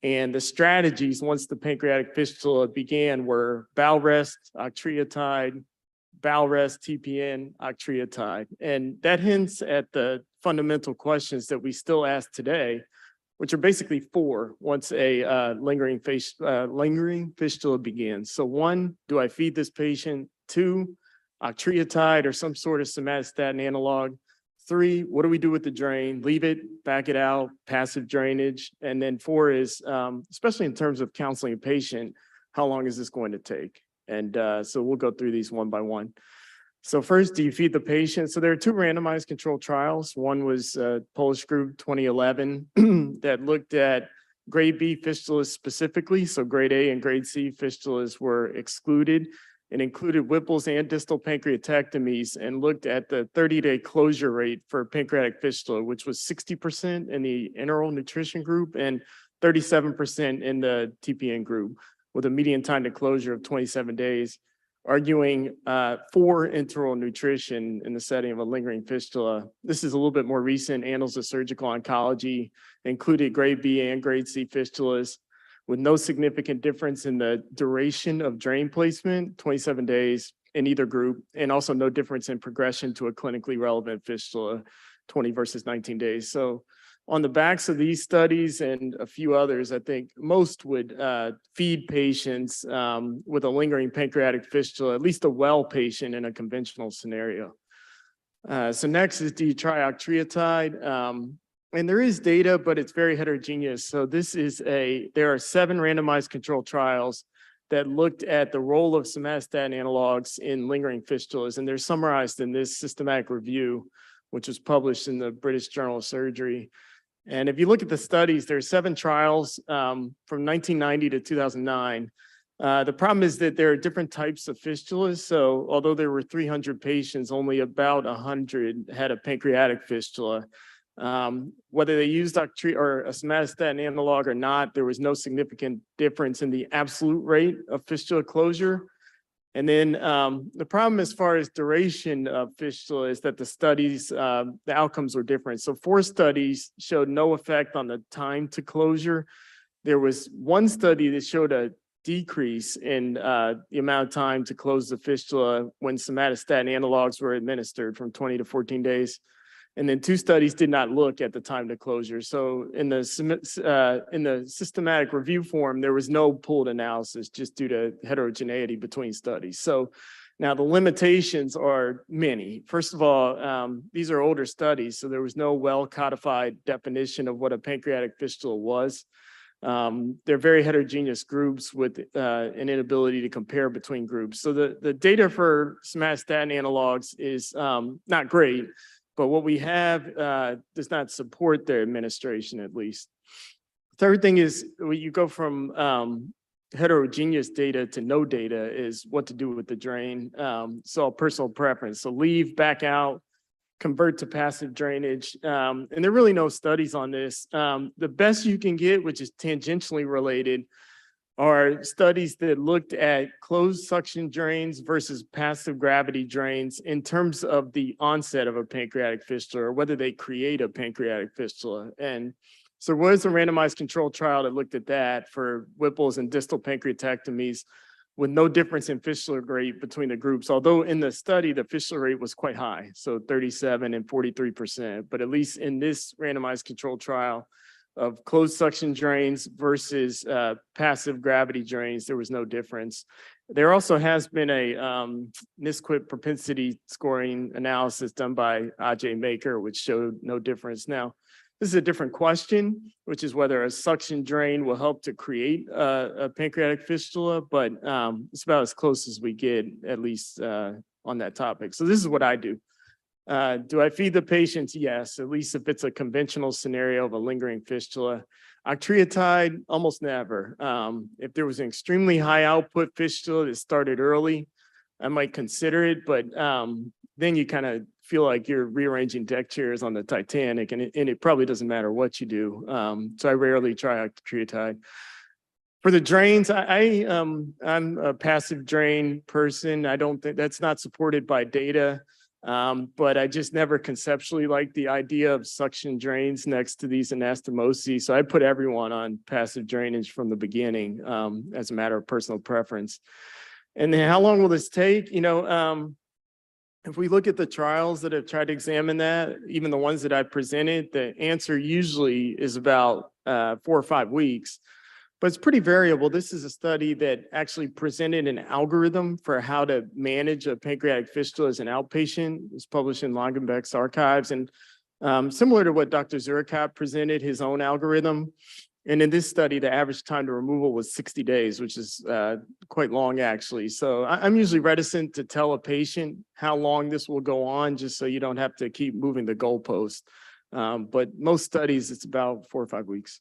And the strategies once the pancreatic fistula began were bowel rest, octreotide, bowel rest, TPN, octreotide. And that hints at the fundamental questions that we still ask today, which are basically 4 once a lingering fistula begins. So 1, do I feed this patient? 2, octreotide or some sort of somatostatin analog. 3, what do we do with the drain? Leave it, back it out, passive drainage. And then 4 is, especially in terms of counseling a patient, how long is this going to take? And so we'll go through these one by one. So first, do you feed the patient? So there are 2 randomized controlled trials. One was Polish group 2011 that looked at grade B fistulas specifically. So grade A and grade C fistulas were excluded and included Whipples and distal pancreatectomies and looked at the 30-day closure rate for pancreatic fistula, which was 60% in the enteral nutrition group and 37% in the TPN group, with a median time to closure of 27 days, arguing for enteral nutrition in the setting of a lingering fistula. This is a little bit more recent. Annals of Surgical Oncology included grade B and grade C fistulas with no significant difference in the duration of drain placement, 27 days in either group, and also no difference in progression to a clinically relevant fistula, 20 versus 19 days. So on the backs of these studies and a few others, I think most would feed patients with a lingering pancreatic fistula, at least a well patient in a conventional scenario. So next is, do you try octreotide? And there is data, but it's very heterogeneous. So there are 7 randomized controlled trials that looked at the role of somatostatin analogs in lingering fistulas, and they're summarized in this systematic review, which was published in the British Journal of Surgery. And if you look at the studies, there are 7 trials from 1990 to 2009. The problem is that there are different types of fistulas. So although there were 300 patients, only about 100 had a pancreatic fistula. Whether they used Octreotide or a somatostatin analog or not, there was no significant difference in the absolute rate of fistula closure. And then the problem as far as duration of fistula is that the studies, the outcomes were different. So 4 studies showed no effect on the time to closure. There was 1 study that showed a decrease in the amount of time to close the fistula when somatostatin analogs were administered from 20 to 14 days. And then 2 studies did not look at the time to closure. So in the systematic review form, there was no pooled analysis just due to heterogeneity between studies. So now the limitations are many. First of all, these are older studies, so there was no well-codified definition of what a pancreatic fistula was. They're very heterogeneous groups with an inability to compare between groups. So the data for somatostatin analogs is not great. But what we have does not support their administration, at least. The third thing is when you go from heterogeneous data to no data is what to do with the drain. So personal preference. So leave, back out, convert to passive drainage. And there are really no studies on this. The best you can get, which is tangentially related, are studies that looked at closed suction drains versus passive gravity drains in terms of the onset of a pancreatic fistula or whether they create a pancreatic fistula. And so there was a randomized controlled trial that looked at that for Whipple's and distal pancreatectomies with no difference in fistula rate between the groups. Although in the study, the fistula rate was quite high, so 37 and 43%. But at least in this randomized controlled trial, of closed suction drains versus passive gravity drains, there was no difference. There also has been a NSQIP propensity scoring analysis done by Ajay Maker, which showed no difference. Now, this is a different question, which is whether a suction drain will help to create a pancreatic fistula, but it's about as close as we get, at least on that topic. So this is what I do. Do I feed the patients? Yes, at least if it's a conventional scenario of a lingering fistula. Octreotide, almost never. If there was an extremely high output fistula that started early, I might consider it, but then you kind of feel like you're rearranging deck chairs on the Titanic, and it probably doesn't matter what you do. So I rarely try octreotide. For the drains, I'm a passive drain person. I don't think that's not supported by data. But I just never conceptually liked the idea of suction drains next to these anastomoses. So I put everyone on passive drainage from the beginning as a matter of personal preference. And then how long will this take? You know, if we look at the trials that have tried to examine that, even the ones that I presented, the answer usually is about 4 or 5 weeks. But it's pretty variable. This is a study that actually presented an algorithm for how to manage a pancreatic fistula as an outpatient. It was published in Longenbeck's archives. And similar to what Dr. Zurikat presented, his own algorithm. And in this study, the average time to removal was 60 days, which is quite long, actually. So I'm usually reticent to tell a patient how long this will go on, just so you don't have to keep moving the goalpost. But most studies, it's about 4 or 5 weeks.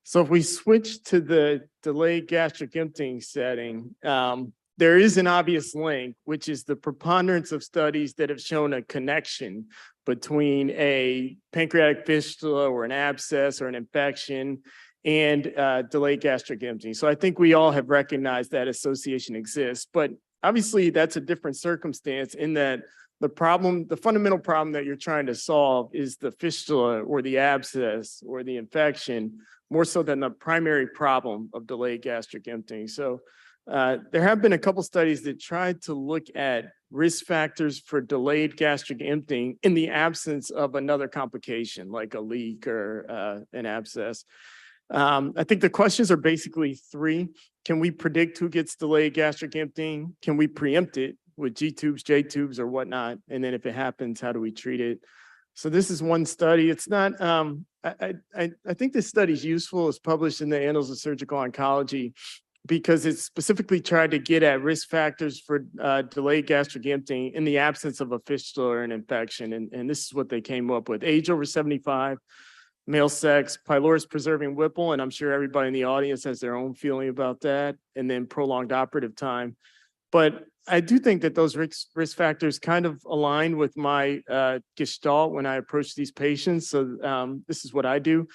So if we switch to the delayed gastric emptying setting, there is an obvious link, which is the preponderance of studies that have shown a connection between a pancreatic fistula or an abscess or an infection and delayed gastric emptying. So I think we all have recognized that association exists, but obviously that's a different circumstance in that the fundamental problem that you're trying to solve is the fistula or the abscess or the infection, more so than the primary problem of delayed gastric emptying. So there have been a couple studies that tried to look at risk factors for delayed gastric emptying in the absence of another complication like a leak or an abscess. I think the questions are basically 3. Can we predict who gets delayed gastric emptying? Can we preempt it with G tubes, J tubes, or whatnot? And then if it happens, how do we treat it? So this is one study. It's not, I think this study is useful. It's published in the Annals of Surgical Oncology because it specifically tried to get at risk factors for delayed gastric emptying in the absence of a fistula or an infection. And this is what they came up with. Age over 75, male sex, pylorus preserving Whipple, and I'm sure everybody in the audience has their own feeling about that, and then prolonged operative time. But I do think that those risk factors kind of align with my gestalt when I approach these patients. So this is what I do.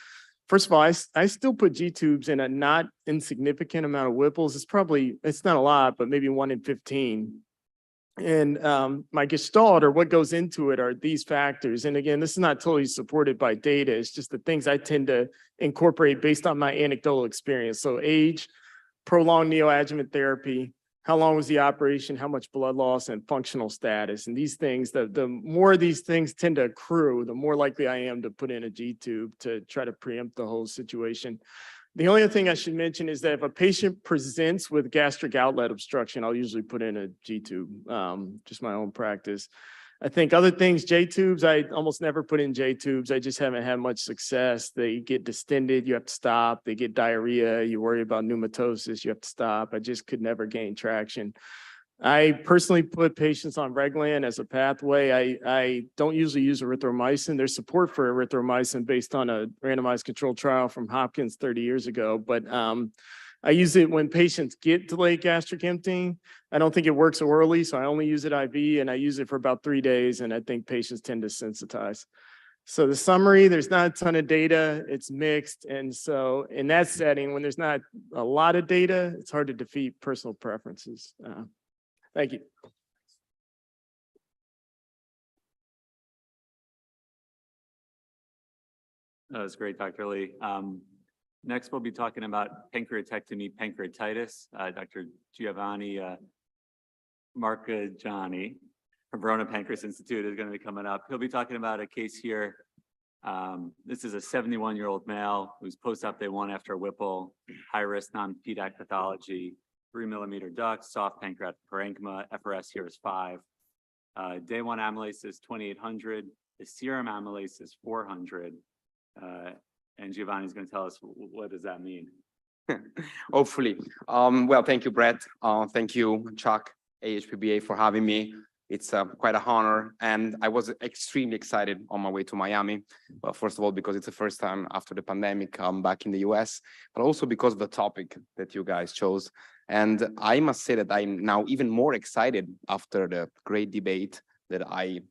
First of all, I still put G-tubes in a not insignificant amount of Whipples. It's not a lot, but maybe 1 in 15. And my gestalt, or what goes into it, are these factors. And again, this is not totally supported by data. It's just the things I tend to incorporate based on my anecdotal experience. So age, prolonged neoadjuvant therapy, how long was the operation, how much blood loss, and functional status. And these things, the more these things tend to accrue, the more likely I am to put in a G-tube to try to preempt the whole situation. The only other thing I should mention is that if a patient presents with gastric outlet obstruction, I'll usually put in a G-tube, just my own practice. I think other things, J-tubes, I almost never put in J-tubes. I just haven't had much success. They get distended, you have to stop. They get diarrhea, you worry about pneumatosis, you have to stop. I just could never gain traction. I personally put patients on Reglan as a pathway. I don't usually use erythromycin. There's support for erythromycin based on a randomized controlled trial from Hopkins 30 years ago, but I use it when patients get delayed gastric emptying. I don't think it works orally, so I only use it IV, and I use it for about 3 days, and I think patients tend to sensitize. So the summary, there's not a ton of data, it's mixed, and so in that setting, when there's not a lot of data, it's hard to defeat personal preferences. Thank you. That was great, Dr. Lee. Next, we'll be talking about pancreatectomy, pancreatitis. Dr. Giovanni Marcagiani from Verona Pancreas Institute is going to be coming up. He'll be talking about a case here. This is a 71-year-old male who's post-op day 1 after a Whipple, high-risk non-PDAC pathology, 3 mm duct, soft pancreatic parenchyma, FRS here is 5. Day 1 amylase is 2,800. The serum amylase is 400. And Giovanni's going to tell us what does that mean. Hopefully. Well, thank you, Brett. Thank you, Chuck, AHPBA, for having me. It's quite an honor, and I was extremely excited on my way to Miami. Well, first of all, because it's the first time after the pandemic I'm back in the US, but also because of the topic that you guys chose. And I must say that I'm now even more excited after the great debate that I,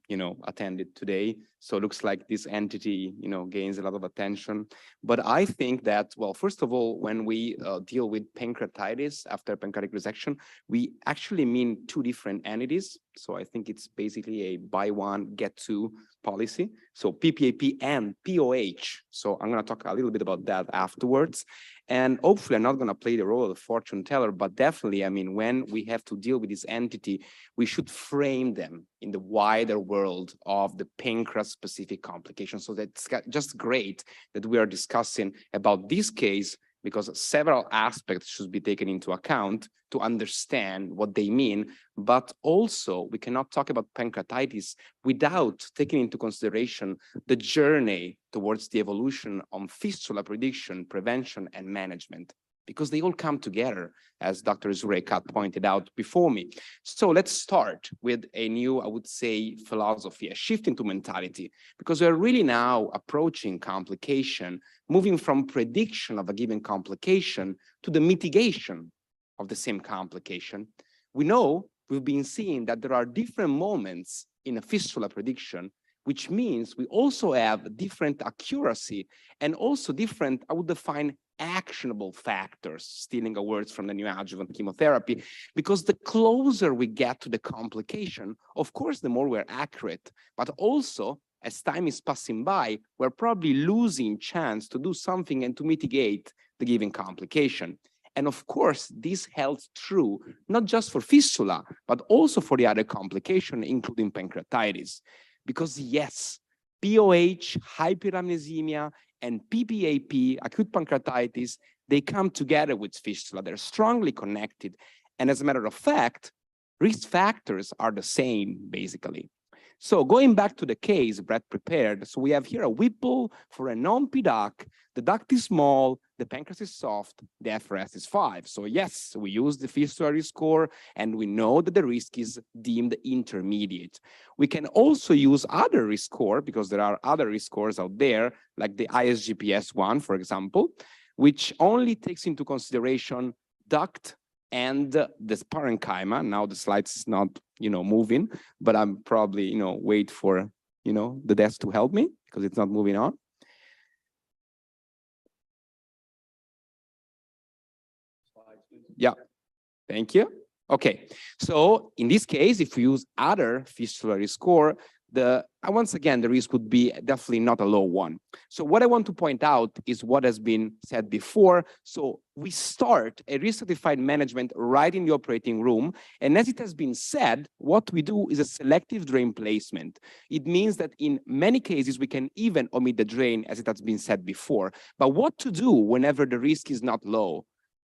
attended today. So it looks like this entity, gains a lot of attention. But I think that, well, first of all, when we deal with pancreatitis after pancreatic resection, we actually mean 2 different entities. So I think it's basically a buy one, get 2 policy. So PPAP and POH. So I'm going to talk a little bit about that afterwards. And hopefully I'm not going to play the role of the fortune teller, but definitely, when we have to deal with this entity, we should frame them in the wider world of the pancreas-specific complications. So that's just great that we are discussing about this case, because several aspects should be taken into account to understand what they mean. But also, we cannot talk about pancreatitis without taking into consideration the journey towards the evolution on fistula prediction, prevention, and management, because they all come together, as Dr. Zurekat pointed out before me. So let's start with a new, I would say, philosophy, a shift into mentality, because we're really now approaching complication, moving from prediction of a given complication to the mitigation of the same complication. We know, we've been seeing that there are different moments in a fistula prediction, which means we also have different accuracy and also different, I would define, actionable factors, stealing a words from the neoadjuvant chemotherapy, because the closer we get to the complication, of course, the more we're accurate, but also as time is passing by, we're probably losing chance to do something and to mitigate the given complication. And of course, this holds true, not just for fistula, but also for the other complication, including pancreatitis. Because yes, POH, hyperamnesemia, and PPAP, acute pancreatitis, they come together with fistula. They're strongly connected. And as a matter of fact, risk factors are the same, basically. So going back to the case Brett prepared, so we have here a Whipple for a non-P duct. The duct is small, the pancreas is soft, the FRS is 5. So yes, we use the fistula risk score, and we know that the risk is deemed intermediate. We can also use other risk score, because there are other risk scores out there, like the ISGPS one, for example, which only takes into consideration duct and the parenchyma. Now the slides is not, moving, but I'm probably, wait for, the desk to help me because it's not moving on. Yeah, thank you. Okay, so in this case, if we use other fistula risk score, once again, the risk would be definitely not a low one. So what I want to point out is what has been said before. So we start a risk stratified management right in the operating room. And as it has been said, what we do is a selective drain placement. It means that in many cases, we can even omit the drain, as it has been said before. But what to do whenever the risk is not low?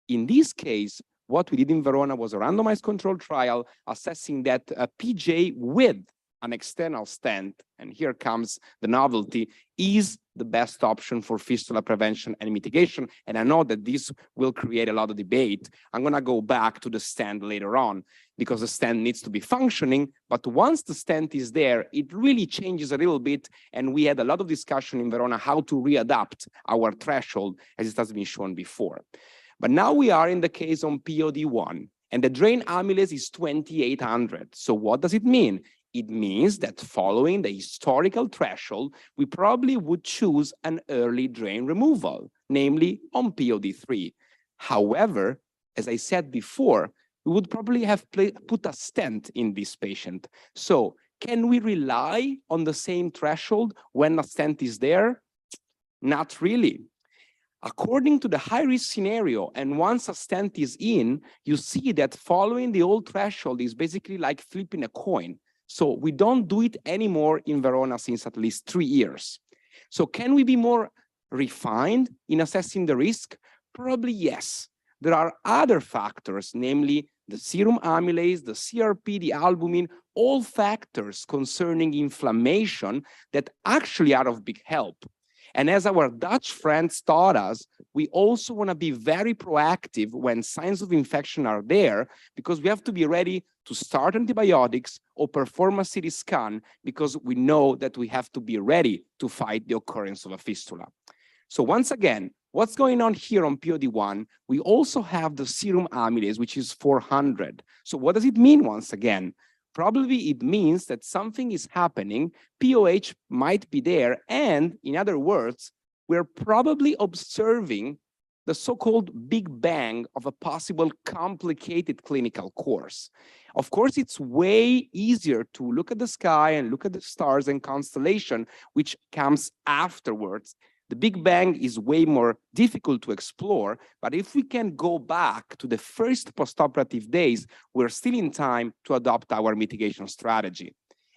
In this case, what we did in Verona was a randomized controlled trial assessing that a PJ with an external stent, and here comes the novelty, is the best option for fistula prevention and mitigation. And I know that this will create a lot of debate. I'm going to go back to the stent later on because the stent needs to be functioning. But once the stent is there, it really changes a little bit. And we had a lot of discussion in Verona how to readapt our threshold, as it has been shown before. But now we are in the case on POD1, and the drain amylase is 2800. So what does it mean? It means that following the historical threshold, we probably would choose an early drain removal, namely on POD3. However, as I said before, we would probably have put a stent in this patient. So can we rely on the same threshold when a stent is there? Not really. According to the high-risk scenario, and once a stent is in, you see that following the old threshold is basically like flipping a coin. So we don't do it anymore in Verona since at least 3 years. So can we be more refined in assessing the risk? Probably yes. There are other factors, namely the serum amylase, the CRP, the albumin, all factors concerning inflammation that actually are of big help. And as our Dutch friends taught us, we also want to be very proactive when signs of infection are there, because we have to be ready to start antibiotics or perform a CT scan, because we know that we have to be ready to fight the occurrence of a fistula. So once again, what's going on here on POD1? We also have the serum amylase, which is 400. So what does it mean once again? Probably it means that something is happening, POH might be there, and in other words, we're probably observing the so-called big bang of a possible complicated clinical course. Of course, it's way easier to look at the sky and look at the stars and constellation, which comes afterwards. The Big Bang is way more difficult to explore, but if we can go back to the first postoperative days, we're still in time to adopt our mitigation strategy.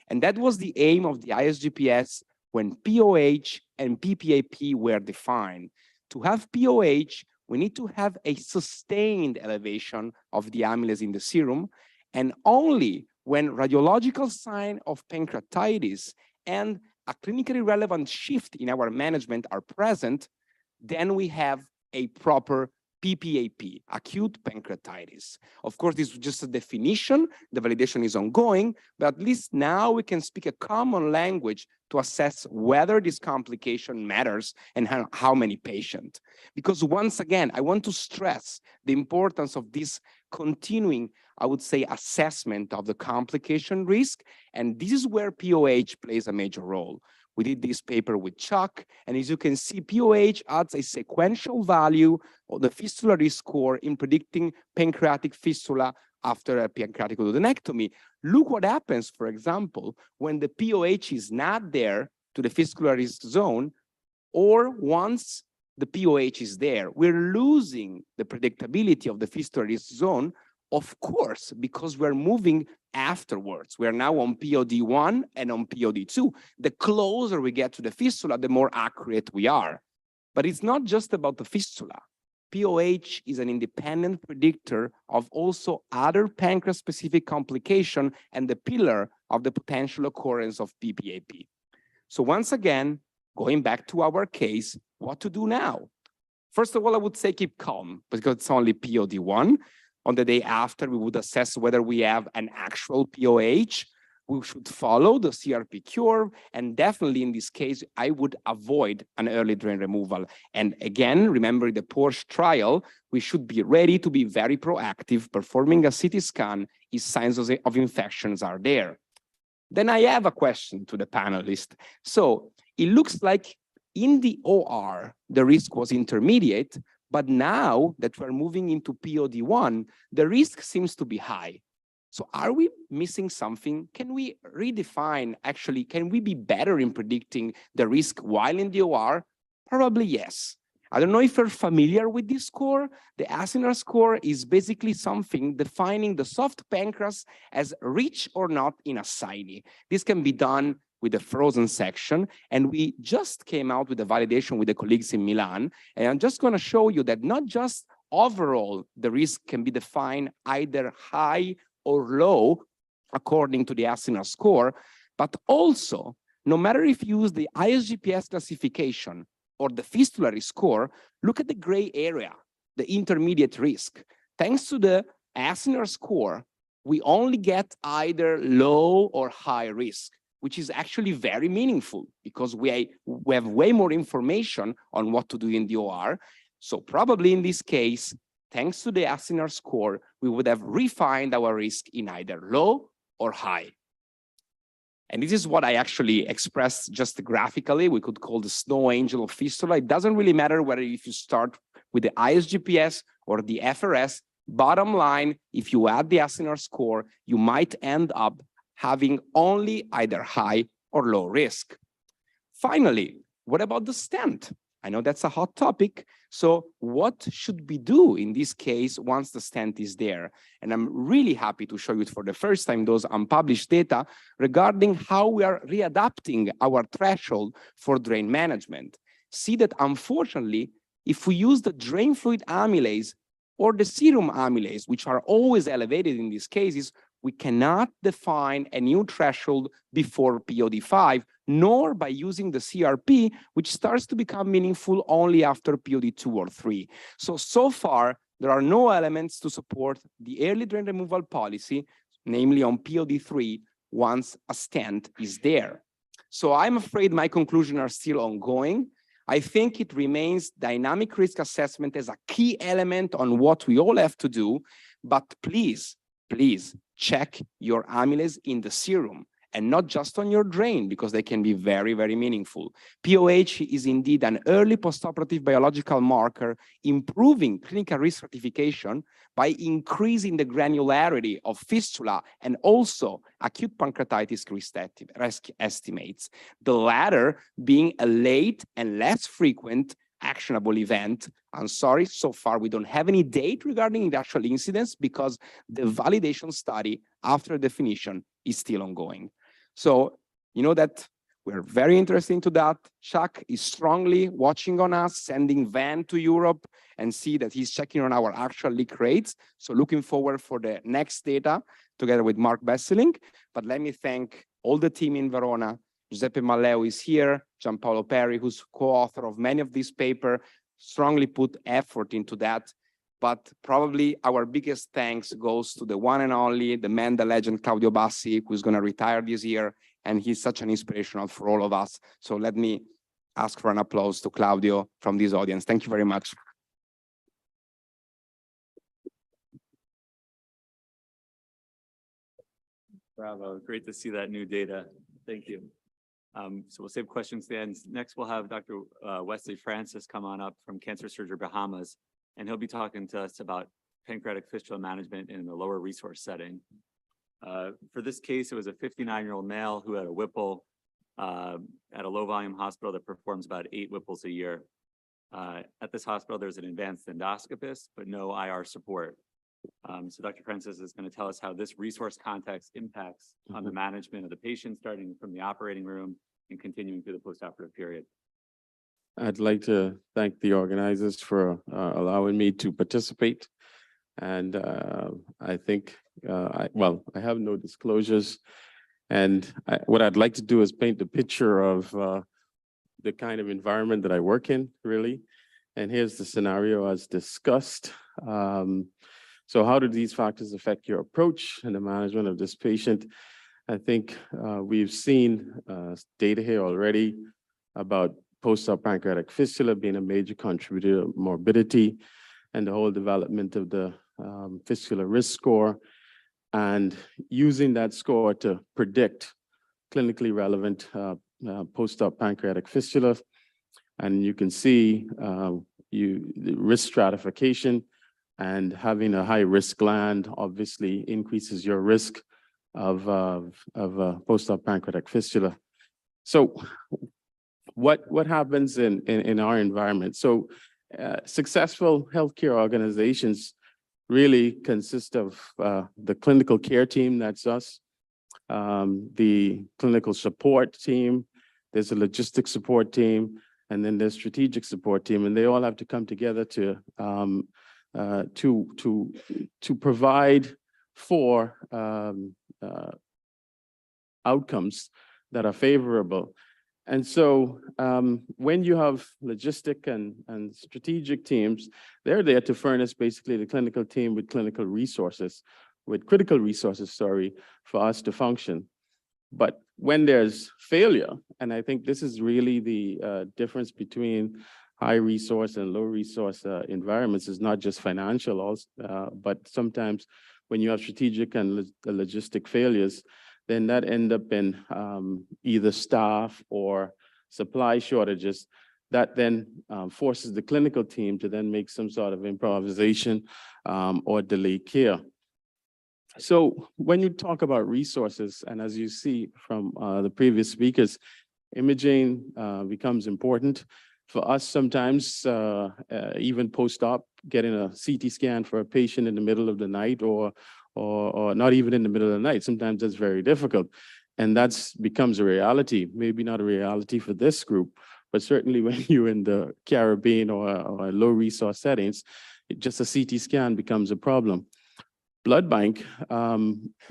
And that was the aim of the ISGPS when POH and PPAP were defined. To have POH, we need to have a sustained elevation of the amylase in the serum, and only when radiological sign of pancreatitis and a clinically relevant shift in our management are present, then we have a proper PPAP, acute pancreatitis. Of course, this is just a definition. The validation is ongoing, but at least now we can speak a common language to assess whether this complication matters and how many patients. Because once again, I want to stress the importance of this continuing, I would say, assessment of the complication risk. And this is where POH plays a major role. We did this paper with Chuck, and as you can see, POH adds a sequential value of the fistula risk score in predicting pancreatic fistula after a pancreatic duodenectomy. Look what happens, for example, when the POH is not there to the fistula risk zone, or once the POH is there, we're losing the predictability of the fistula risk zone, of course, because we're moving afterwards. We're now on POD1 and on POD2. The closer we get to the fistula, the more accurate we are. But it's not just about the fistula. POH is an independent predictor of also other pancreas-specific complication and the pillar of the potential occurrence of PPAP. So once again, going back to our case, what to do now? First of all, I would say keep calm because it's only POD1. On the day after, we would assess whether we have an actual POH. We should follow the CRP curve, and definitely in this case, I would avoid an early drain removal. And again, remember the Porsche trial, we should be ready to be very proactive, performing a CT scan if signs of infections are there. Then I have a question to the panelists. So it looks like in the OR, the risk was intermediate, but now that we're moving into POD1, the risk seems to be high. So are we missing something? Can we redefine, actually, can we be better in predicting the risk while in the OR? Probably yes. I don't know if you're familiar with this score. The Asner score is basically something defining the soft pancreas as rich or not in ascites. This can be done with a frozen section, and we just came out with a validation with the colleagues in Milan, and I'm just going to show you that not just overall the risk can be defined either high or low according to the Asner score, but also no matter if you use the ISGPS classification or the Fistula score, look at the gray area, the intermediate risk. Thanks to the Asner score, we only get either low or high risk, which is actually very meaningful because we have way more information on what to do in the OR. So probably in this case, thanks to the Asner score, we would have refined our risk in either low or high. And this is what I actually expressed just graphically. We could call the snow angel of fistula. It doesn't really matter whether if you start with the ISGPS or the FRS. Bottom line, if you add the Asner score, you might end up having only either high or low risk. Finally, what about the stent? I know that's a hot topic. So what should we do in this case once the stent is there? And I'm really happy to show you for the first time those unpublished data regarding how we are readapting our threshold for drain management. See that unfortunately, if we use the drain fluid amylase or the serum amylase, which are always elevated in these cases, we cannot define a new threshold before POD5, nor by using the CRP, which starts to become meaningful only after POD2 or 3. So far, there are no elements to support the early drain removal policy, namely on POD3, once a stent is there. So I'm afraid my conclusions are still ongoing. I think it remains dynamic risk assessment as a key element on what we all have to do, but please check your amylase in the serum and not just on your drain, because they can be very, very meaningful. POH is indeed an early postoperative biological marker, improving clinical risk stratification by increasing the granularity of fistula and also acute pancreatitis risk estimates, the latter being a late and less frequent actionable event. I'm sorry, so far we don't have any date regarding the actual incidence because the validation study after definition is still ongoing. So you know that we're very interested into that. Chuck is strongly watching on us, sending Van to Europe and see that he's checking on our actual leak rates. So looking forward for the next data together with Mark Besseling. But let me thank all the team in Verona. Giuseppe Malleo is here, Gianpaolo Perri, who's co-author of many of these papers, strongly put effort into that. But probably our biggest thanks goes to the one and only, the man, the legend, Claudio Bassi, who's going to retire this year. And he's such an inspirational for all of us. So let me ask for an applause to Claudio from this audience. Thank you very much. Bravo, great to see that new data. Thank you. So we'll save questions to the end. Next, we'll have Dr. Wesley Francis come on up from Cancer Surgery Bahamas, and he'll be talking to us about pancreatic fistula management in the lower resource setting. For this case, it was a 59-year-old male who had a Whipple at a low volume hospital that performs about 8 Whipples a year. At this hospital, there's an advanced endoscopist, but no IR support. So Dr. Francis is going to tell us how this resource context impacts on the management of the patient, starting from the operating room and continuing through the postoperative period. I'd like to thank the organizers for allowing me to participate. And I think, I have no disclosures. And what I'd like to do is paint the picture of the kind of environment that I work in, really. And here's the scenario as discussed. So how do these factors affect your approach and the management of this patient? I think we've seen data here already about post-op pancreatic fistula being a major contributor to morbidity and the whole development of the fistula risk score, and using that score to predict clinically relevant post-op pancreatic fistula. And you can see the risk stratification, and having a high-risk gland obviously increases your risk of post-op pancreatic fistula. So what happens in our environment? So successful healthcare organizations really consist of the clinical care team, that's us, the clinical support team, there's a logistics support team, and then there's strategic support team, and they all have to come together to provide for outcomes that are favorable. And so when you have logistic and strategic teams, they're there to furnish basically the clinical team with critical resources, for us to function. But when there's failure, and I think this is really the difference between high resource and low resource environments, is not just financial, also, but sometimes when you have strategic and logistic failures, then that end up in either staff or supply shortages that then forces the clinical team to then make some sort of improvisation or delay care. So when you talk about resources, and as you see from the previous speakers, imaging becomes important. For us, sometimes even post-op, getting a CT scan for a patient in the middle of the night, or not even in the middle of the night, sometimes that's very difficult. And that's becomes a reality, maybe not a reality for this group, but certainly when you're in the Caribbean or low resource settings, just a CT scan becomes a problem. Blood bank,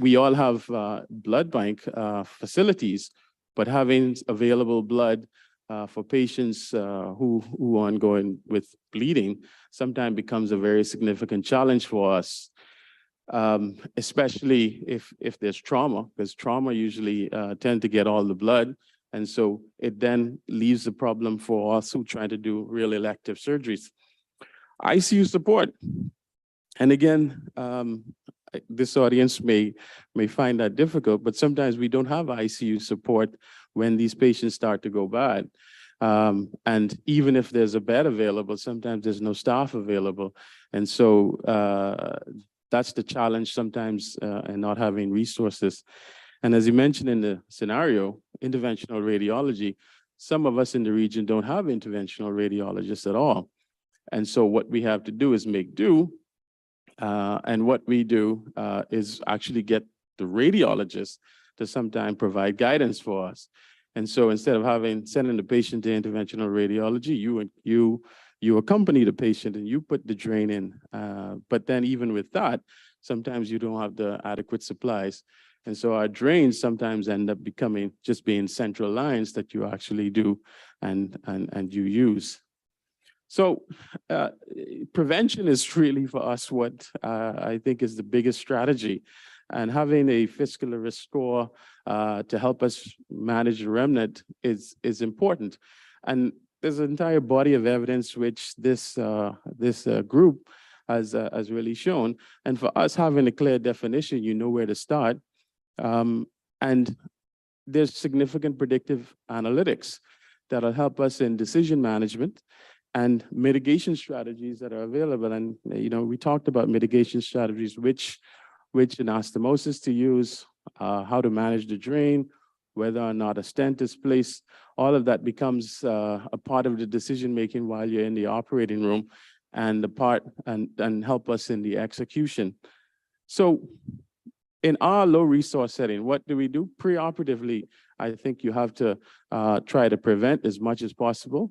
we all have blood bank facilities, but having available blood for patients who are ongoing with bleeding sometimes becomes a very significant challenge for us, especially if there's trauma, because trauma usually tend to get all the blood. And so it then leaves a problem for us who try to do real elective surgeries. ICU support. And again, this audience may find that difficult, but sometimes we don't have ICU support when these patients start to go bad. And even if there's a bed available, sometimes there's no staff available. And so that's the challenge sometimes in not having resources. And as you mentioned in the scenario, interventional radiology, some of us in the region don't have interventional radiologists at all. And so what we have to do is make do. And what we do is actually get the radiologists to sometimes provide guidance for us. And so instead of sending the patient to interventional radiology, you accompany the patient and you put the drain in. But then even with that, sometimes you don't have the adequate supplies. And so our drains sometimes end up just being central lines that you actually do and you use. So prevention is really for us what I think is the biggest strategy. And having a fiscal risk score to help us manage the remnant is important. And there's an entire body of evidence which this group has really shown. And for us, having a clear definition, you know where to start. And there's significant predictive analytics that'll help us in decision management and mitigation strategies that are available. And we talked about mitigation strategies, which anastomosis to use, how to manage the drain, whether or not a stent is placed. All of that becomes a part of the decision making while you're in the operating room, and and help us in the execution. So in our low resource setting, what do? Preoperatively, I think you have to try to prevent as much as possible.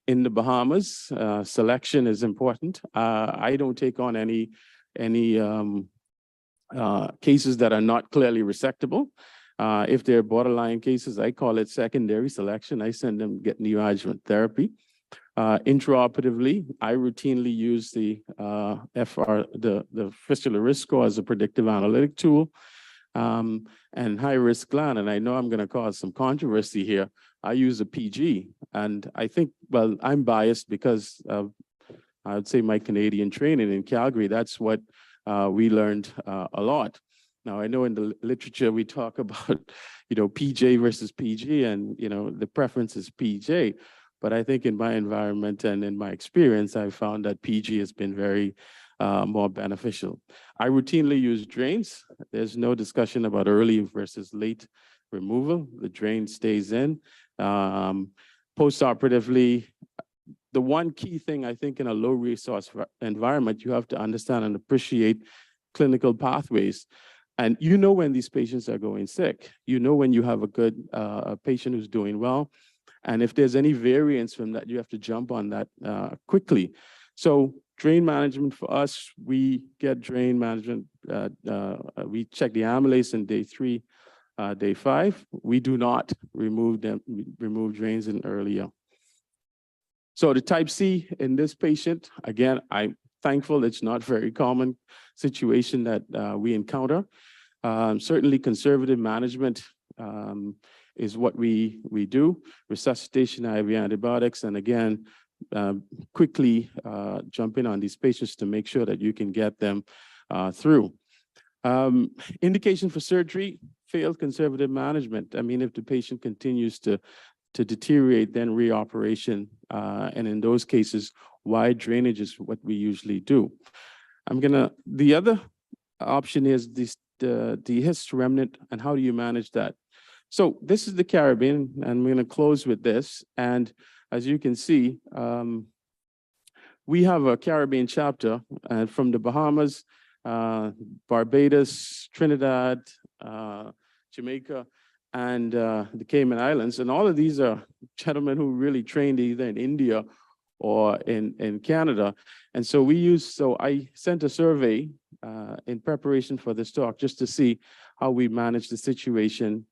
In the Bahamas, selection is important. I don't take on any cases that are not clearly resectable. If they're borderline cases, I call it secondary selection. I send them get neoadjuvant therapy. Intraoperatively, I routinely use the fistula risk score as a predictive analytic tool. And high risk gland, and I know I'm going to cause some controversy here. I use a PG, and I think, well, I'm biased because of, I would say, my Canadian training in Calgary. That's what we learned a lot. Now, I know in the literature we talk about, PJ versus PG, and, the preference is PJ. But I think in my environment and in my experience, I found that PG has been very more beneficial. I routinely use drains. There's no discussion about early versus late removal. The drain stays in. Postoperatively, the one key thing I think in a low resource environment, you have to understand and appreciate clinical pathways. And when these patients are going sick, when you have a good patient who's doing well. And if there's any variance from that, you have to jump on that quickly. So drain management for us, we get drain management. We check the amylase in day 3, day 5. We do not remove drains in earlier. So the type C in this patient, again, I'm thankful it's not very common situation that we encounter. Certainly conservative management is what we do. Resuscitation, IV antibiotics, and again, quickly jump in on these patients to make sure that you can get them through. Indication for surgery, failed conservative management. I mean, if the patient continues to deteriorate, then reoperation. And in those cases, wide drainage is what we usually do. The other option is the hyst remnant, and how do you manage that? So this is the Caribbean, and I'm going to close with this. And as you can see, we have a Caribbean chapter from the Bahamas, Barbados, Trinidad, Jamaica, and the Cayman Islands. And all of these are gentlemen who really trained either in India or in Canada. And so I sent a survey in preparation for this talk just to see how we manage the situation.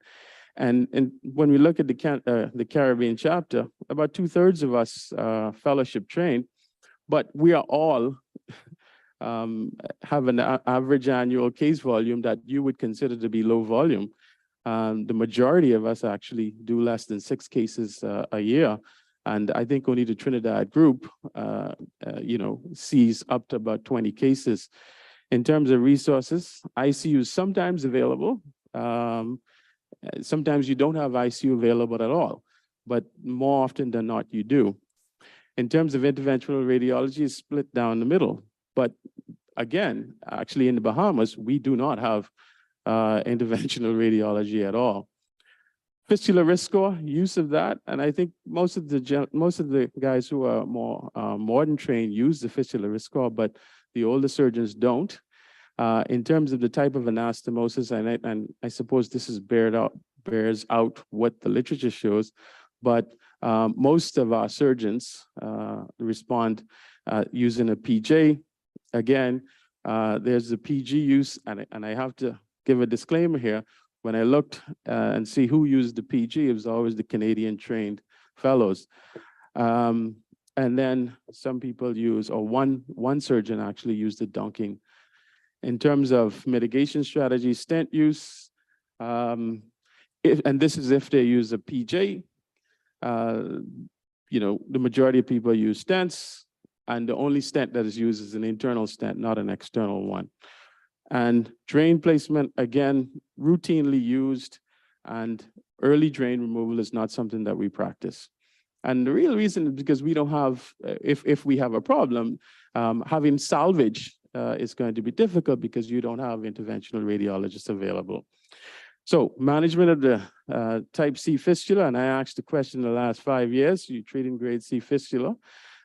And when we look at the Caribbean chapter, about 2/3 of us fellowship trained, but we are all have an average annual case volume that you would consider to be low volume. The majority of us actually do less than 6 cases a year. And I think only the Trinidad group, sees up to about 20 cases. In terms of resources, ICU is sometimes available. Sometimes you don't have ICU available at all, but more often than not, you do. In terms of interventional radiology, it's split down the middle. But again, actually in the Bahamas, we do not have interventional radiology at all. Fistula risk score, use of that, and I think most of the guys who are more modern trained use the fistula risk score, but the older surgeons don't. In terms of the type of anastomosis, and I suppose this is bears out what the literature shows, but most of our surgeons respond using a PJ. Again, there's the PG use, and I have to give a disclaimer here. When I looked and see who used the PG, it was always the Canadian trained fellows. And then some people use, or one surgeon actually used the dunking. In terms of mitigation strategy, stent use, and this is if they use a PJ, the majority of people use stents, and the only stent that is used is an internal stent, not an external one. And drain placement, again, routinely used, and early drain removal is not something that we practice. And the real reason is because we don't have, if we have a problem, having salvage is going to be difficult because you don't have interventional radiologists available. So management of the type C fistula, and I asked the question in the last 5 years, you treating grade C fistula,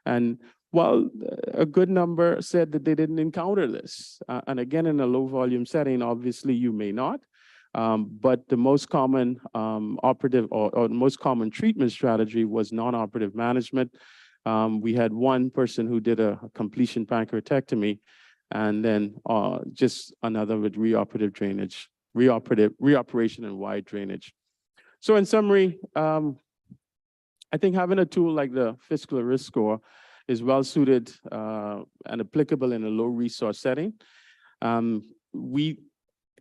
and well, a good number said that they didn't encounter this. And again, in a low volume setting, obviously you may not. But the most common operative or most common treatment strategy was non-operative management. We had one person who did a completion pancreatectomy, and then just another with reoperative drainage, reoperation and wide drainage. So in summary, I think having a tool like the Fistula risk score is well suited and applicable in a low resource setting.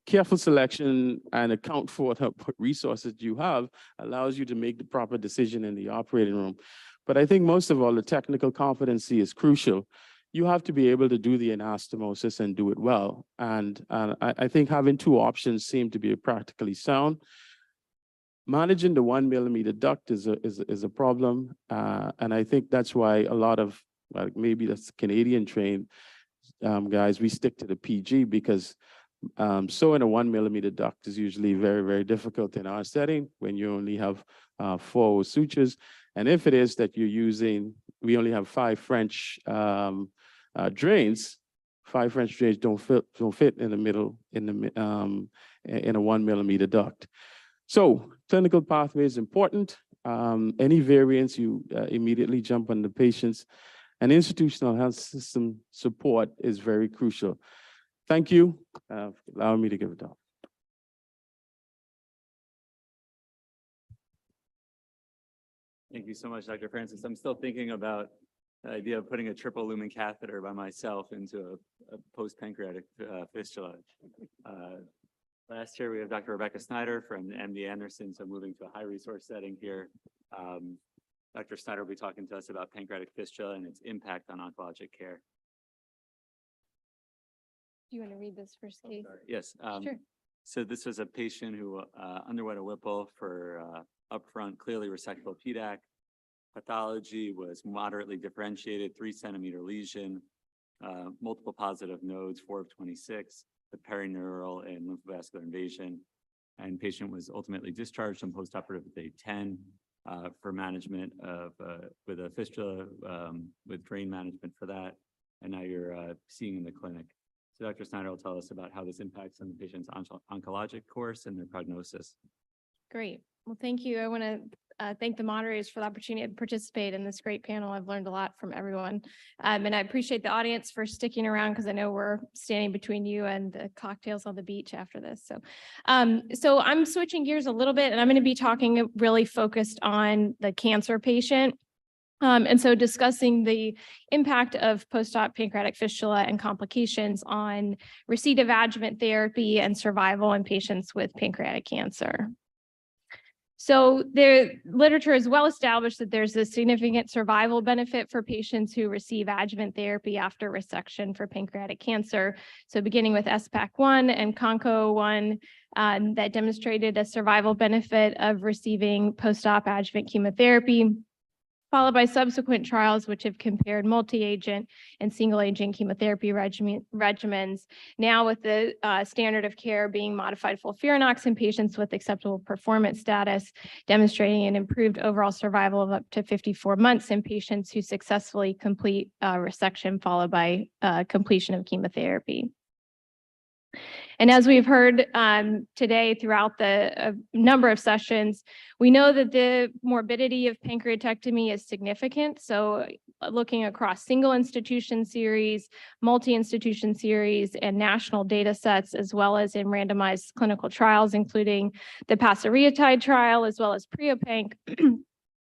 Careful selection and account for the resources you have allows you to make the proper decision in the operating room. But I think most of all, the technical competency is crucial. You have to be able to do the anastomosis and do it well. And I think having two options seem to be practically sound. Managing the 1 millimeter duct is a problem. And I think that's why a lot of, like maybe that's Canadian trained guys, we stick to the PG because sewing a 1 millimeter duct is usually very, very difficult in our setting when you only have 4 sutures. And if it is that you're using, we only have 5 French drains. 5 French drains don't fit in the middle in a 1 millimeter duct. So clinical pathway is important. Any variance, you immediately jump on the patients, and institutional health system support is very crucial. Thank you for allowing me to give a talk. Thank you so much, Dr. Francis. I'm still thinking about the idea of putting a triple lumen catheter by myself into a post-pancreatic fistula. Last year, we have Dr. Rebecca Snyder from MD Anderson, so moving to a high resource setting here. Dr. Snyder will be talking to us about pancreatic fistula and its impact on oncologic care. Do you want to read this first case? Yes. Sure. So this was a patient who underwent a Whipple for upfront, clearly resectable PDAC. Pathology was moderately differentiated, 3 centimeter lesion, multiple positive nodes, 4 of 26, the perineural and lymphovascular invasion. And patient was ultimately discharged on postoperative day 10 for management of with a fistula with drain management for that. And now you're seeing in the clinic. So Dr. Snyder will tell us about how this impacts on the patient's oncologic course and their prognosis. Great. Well, thank you. I want to thank the moderators for the opportunity to participate in this great panel. I've learned a lot from everyone. And I appreciate the audience for sticking around because I know we're standing between you and the cocktails on the beach after this. So, so I'm switching gears a little bit and I'm going to be talking really focused on the cancer patient. And so discussing the impact of post-op pancreatic fistula and complications on receipt of adjuvant therapy and survival in patients with pancreatic cancer. So the literature is well established that there's a significant survival benefit for patients who receive adjuvant therapy after resection for pancreatic cancer. So beginning with SPAC1 and CONCO1 that demonstrated a survival benefit of receiving post-op adjuvant chemotherapy, followed by subsequent trials which have compared multi-agent and single-agent chemotherapy regimens, now with the standard of care being modified FOLFIRINOX in patients with acceptable performance status, demonstrating an improved overall survival of up to 54 months in patients who successfully complete resection followed by completion of chemotherapy. And as we've heard today throughout the number of sessions, we know that the morbidity of pancreatectomy is significant. So looking across single institution series, multi-institution series, and national data sets, as well as in randomized clinical trials, including the Pancreatitis trial, as well as PREOPANC,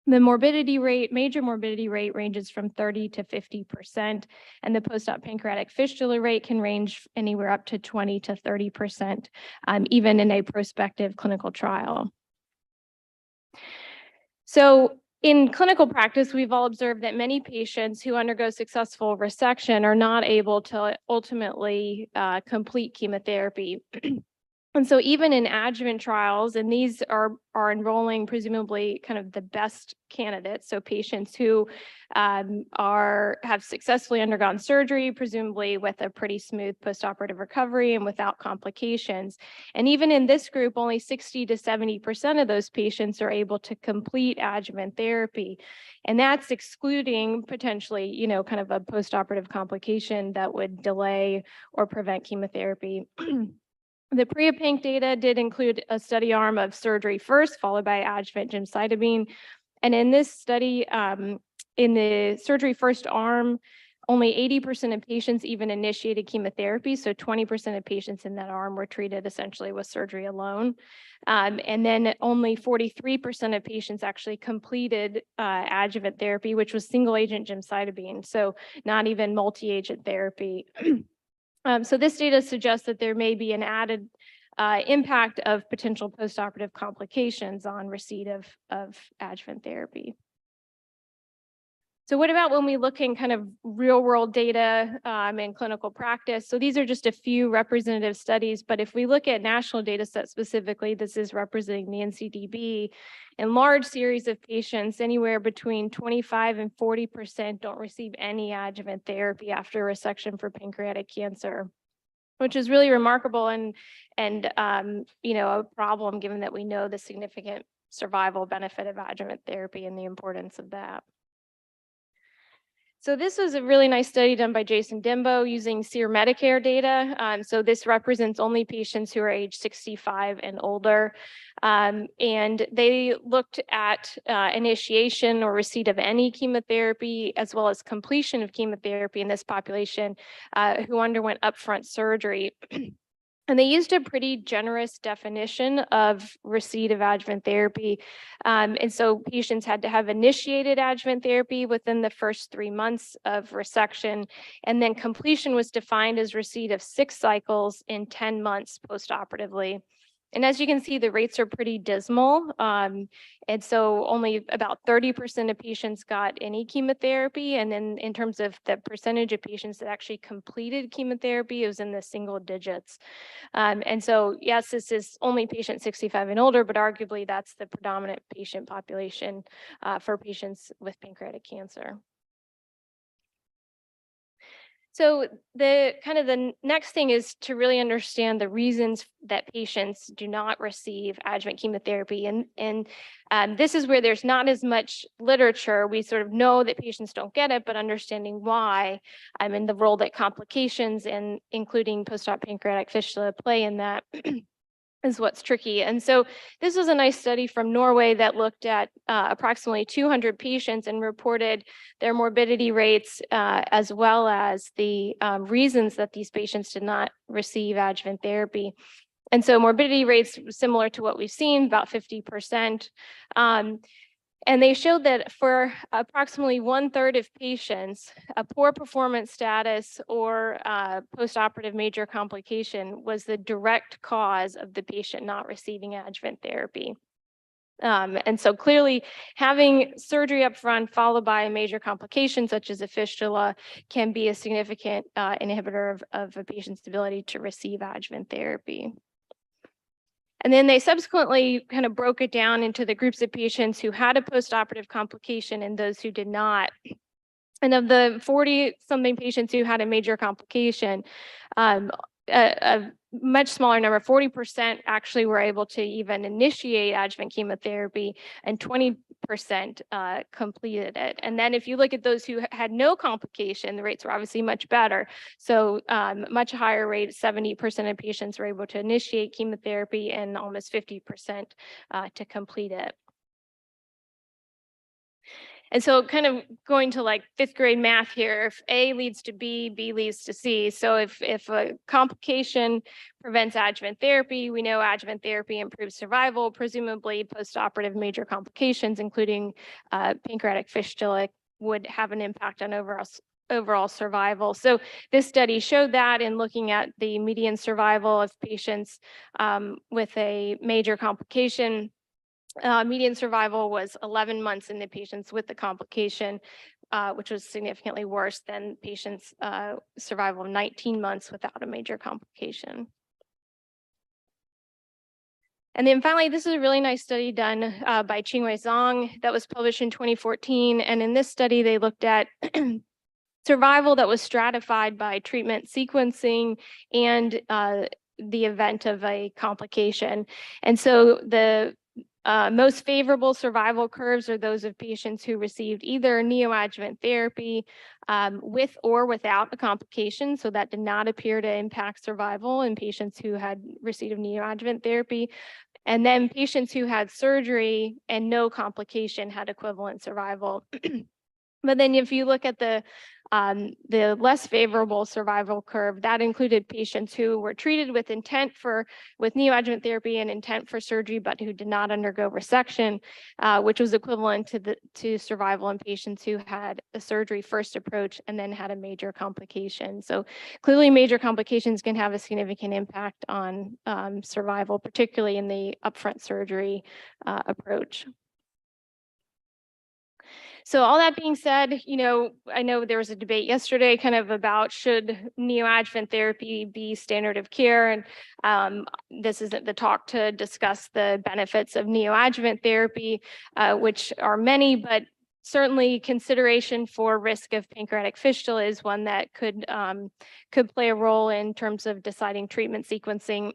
the morbidity rate, major morbidity rate ranges from 30 to 50%, and the post-op pancreatic fistula rate can range anywhere up to 20 to 30%, even in a prospective clinical trial. So in clinical practice, we've all observed that many patients who undergo successful resection are not able to ultimately complete chemotherapy. And so even in adjuvant trials, and these are enrolling presumably kind of the best candidates, so patients who have successfully undergone surgery, presumably with a pretty smooth postoperative recovery and without complications. And even in this group, only 60 to 70% of those patients are able to complete adjuvant therapy. And that's excluding potentially, you know, kind of a postoperative complication that would delay or prevent chemotherapy. The pre-panc data did include a study arm of surgery first, followed by adjuvant gemcitabine. And in this study, in the surgery first arm, only 80% of patients even initiated chemotherapy. So 20% of patients in that arm were treated essentially with surgery alone. And then only 43% of patients actually completed adjuvant therapy, which was single agent gemcitabine. So not even multi-agent therapy. So this data suggests that there may be an added impact of potential postoperative complications on receipt of adjuvant therapy. So what about when we look in kind of real world data in clinical practice? So these are just a few representative studies, but if we look at national data set specifically, this is representing the NCDB, in large series of patients, anywhere between 25 and 40% don't receive any adjuvant therapy after resection for pancreatic cancer, which is really remarkable and you know, a problem given that we know the significant survival benefit of adjuvant therapy and the importance of that. So this was a really nice study done by Jason Dimbo using SEER Medicare data. So this represents only patients who are age 65 and older. And they looked at initiation or receipt of any chemotherapy, as well as completion of chemotherapy in this population who underwent upfront surgery. And they used a pretty generous definition of receipt of adjuvant therapy. And so patients had to have initiated adjuvant therapy within the first 3 months of resection. And then completion was defined as receipt of 6 cycles in 10 months postoperatively. And as you can see, the rates are pretty dismal. And so only about 30% of patients got any chemotherapy. And then in terms of the percentage of patients that actually completed chemotherapy, it was in the single digits. And so, yes, this is only patient 65 and older, but arguably that's the predominant patient population for patients with pancreatic cancer. So the next thing is to really understand the reasons that patients do not receive adjuvant chemotherapy. And this is where there's not as much literature. We sort of know that patients don't get it, but understanding why and the role that complications and including post-op pancreatic fistula play in that is what's tricky. And so this was a nice study from Norway that looked at approximately 200 patients and reported their morbidity rates as well as the reasons that these patients did not receive adjuvant therapy. And so morbidity rates similar to what we've seen, about 50%. And they showed that for approximately 1/3 of patients, a poor performance status or postoperative major complication was the direct cause of the patient not receiving adjuvant therapy. And so clearly having surgery up front followed by a major complication such as a fistula can be a significant inhibitor of a patient's ability to receive adjuvant therapy. And then they subsequently kind of broke it down into the groups of patients who had a postoperative complication and those who did not. And of the 40-something patients who had a major complication, a much smaller number, 40% actually were able to even initiate adjuvant chemotherapy and 20% completed it. And then if you look at those who had no complication, the rates were obviously much better. So much higher rate, 70% of patients were able to initiate chemotherapy and almost 50% to complete it. And so kind of going to like 5th grade math here, if A leads to B, B leads to C. So if a complication prevents adjuvant therapy, we know adjuvant therapy improves survival, presumably postoperative major complications, including pancreatic fistula, would have an impact on overall survival. So this study showed that in looking at the median survival of patients with a major complication. Median survival was 11 months in the patients with the complication, which was significantly worse than patients' survival of 19 months without a major complication. And then finally, this is a really nice study done by Qingwei Zhang that was published in 2014. And in this study, they looked at survival that was stratified by treatment sequencing and the event of a complication. And so the most favorable survival curves are those of patients who received either neoadjuvant therapy with or without a complication. So that did not appear to impact survival in patients who had received neoadjuvant therapy. And then patients who had surgery and no complication had equivalent survival. But then if you look at the less favorable survival curve, that included patients who were treated with with neoadjuvant therapy and intent for surgery, but who did not undergo resection, which was equivalent to survival in patients who had a surgery first approach and then had a major complication. So clearly major complications can have a significant impact on survival, particularly in the upfront surgery approach. So all that being said, I know there was a debate yesterday kind of about should neoadjuvant therapy be standard of care, and this isn't the talk to discuss the benefits of neoadjuvant therapy, which are many, but certainly consideration for risk of pancreatic fistula is one that could play a role in terms of deciding treatment sequencing.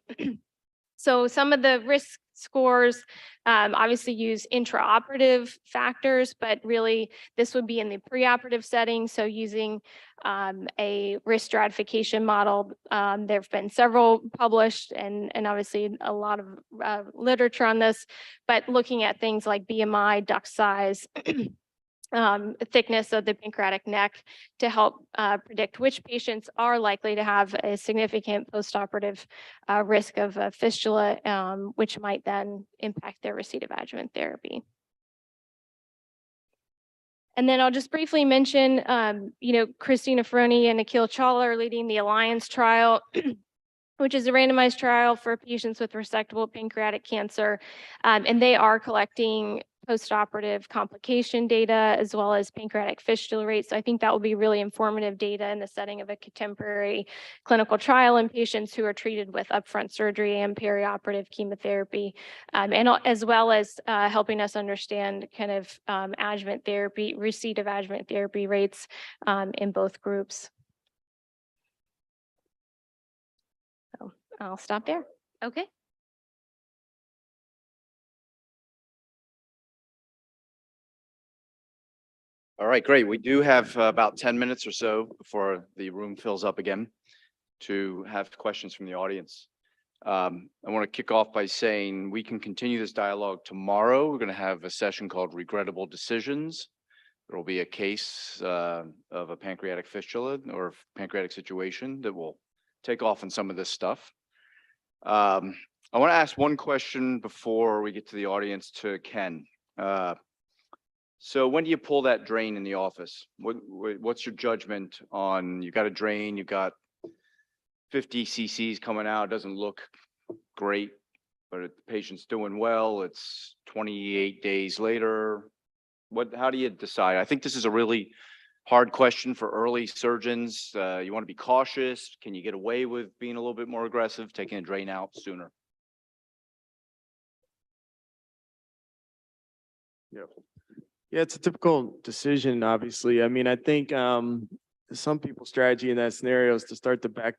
So some of the risk scores obviously use intraoperative factors, but really this would be in the preoperative setting. So using a risk stratification model, there have been several published and obviously a lot of literature on this, but looking at things like BMI, duct size, thickness of the pancreatic neck to help predict which patients are likely to have a significant postoperative risk of fistula, which might then impact their receipt of adjuvant therapy. And then I'll just briefly mention, Christina Ferroni and Akhil Chawla are leading the Alliance trial, which is a randomized trial for patients with resectable pancreatic cancer. And they are collecting postoperative complication data as well as pancreatic fistula rates. So I think that will be really informative data in the setting of a contemporary clinical trial in patients who are treated with upfront surgery and perioperative chemotherapy, and as well as helping us understand kind of adjuvant therapy, receipt of adjuvant therapy rates in both groups. So I'll stop there. Okay. All right, great. We do have about 10 minutes or so before the room fills up again to have questions from the audience. I want to kick off by saying we can continue this dialogue tomorrow. We're going to have a session called Regrettable Decisions. There will be a case of a pancreatic fistula or pancreatic situation that will take off on some of this stuff. I want to ask one question before we get to the audience to Ken. So when do you pull that drain in the office? What's your judgment on, you got a drain, you got 50 cc's coming out, it doesn't look great, but the patient's doing well, it's 28 days later. How do you decide? I think this is a really hard question for early surgeons. You want to be cautious. Can you get away with being a little bit more aggressive, taking a drain out sooner? Yeah. Yeah, it's a typical decision, obviously. I mean, I think some people's strategy in that scenario is to start to back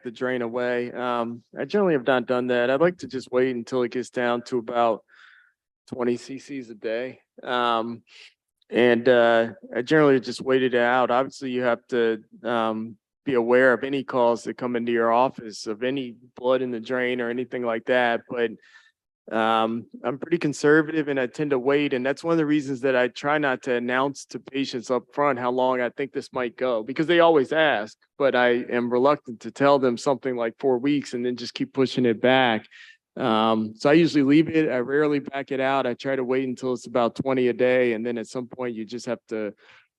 the drain away. I generally have not done that. I'd like to just wait until it gets down to about 20 cc's a day. I generally just waited it out. Obviously, you have to be aware of any calls that come into your office of any blood in the drain or anything like that. But I'm pretty conservative and I tend to wait. And that's one of the reasons that I try not to announce to patients up front how long I think this might go, because they always ask, but I am reluctant to tell them something like 4 weeks and then just keep pushing it back. So I usually leave it. I rarely back it out. I try to wait until it's about 20 a day. And then at some point you just have to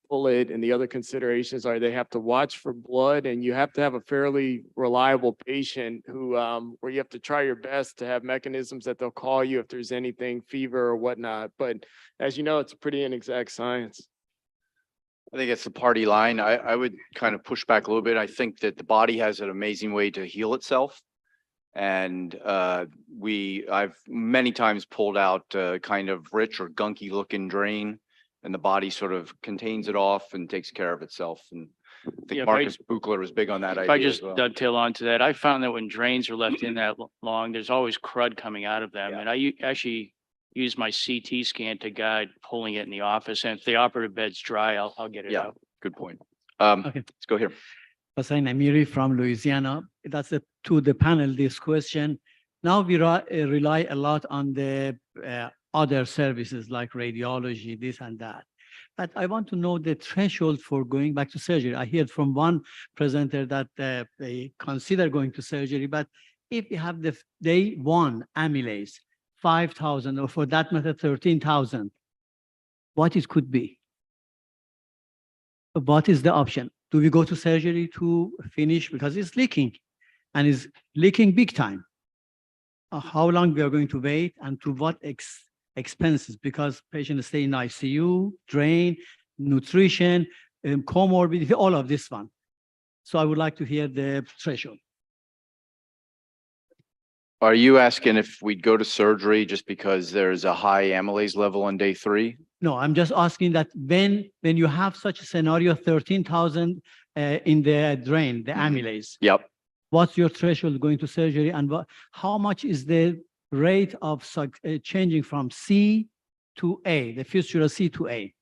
pull it. And the other considerations are they have to watch for blood, and you have to have a fairly reliable patient who, where you have to try your best to have mechanisms that they'll call you if there's anything, fever or whatnot. But as you know, it's a pretty inexact science. I think it's the party line. I would kind of push back a little bit. I think that the body has an amazing way to heal itself. And I've many times pulled out kind of rich or gunky looking drain, and the body sort of contains it off and takes care of itself. And I think Marcus Buchler was big on that idea. If I just dovetail onto that, I found that when drains are left in that long, there's always crud coming out of them. Yeah. And I actually use my CT scan to guide pulling it in the office. And if the operative bed's dry, I'll get it Yeah. out. Good point. Okay. Let's go here. Hussein Amiri from Louisiana. That's to the panel, this question. Now we rely a lot on the other services like radiology, this and that. But I want to know the threshold for going back to surgery. I heard from one presenter that they consider going to surgery, but if you have the day one amylase, 5,000, or for that matter, 13,000, what it could be? What is the option? Do we go to surgery to finish because it's leaking and it's leaking big time? How long we are going to wait and to what expenses? Because patients stay in ICU, drain, nutrition, comorbidity, all of this one. So I would like to hear the threshold. Are you asking if we'd go to surgery just because there's a high amylase level on day 3? No, I'm just asking that when you have such a scenario, 13,000 in the drain, the amylase, Yep. what's your threshold going to surgery and how much is the rate of changing from C to A, the fistula C to A?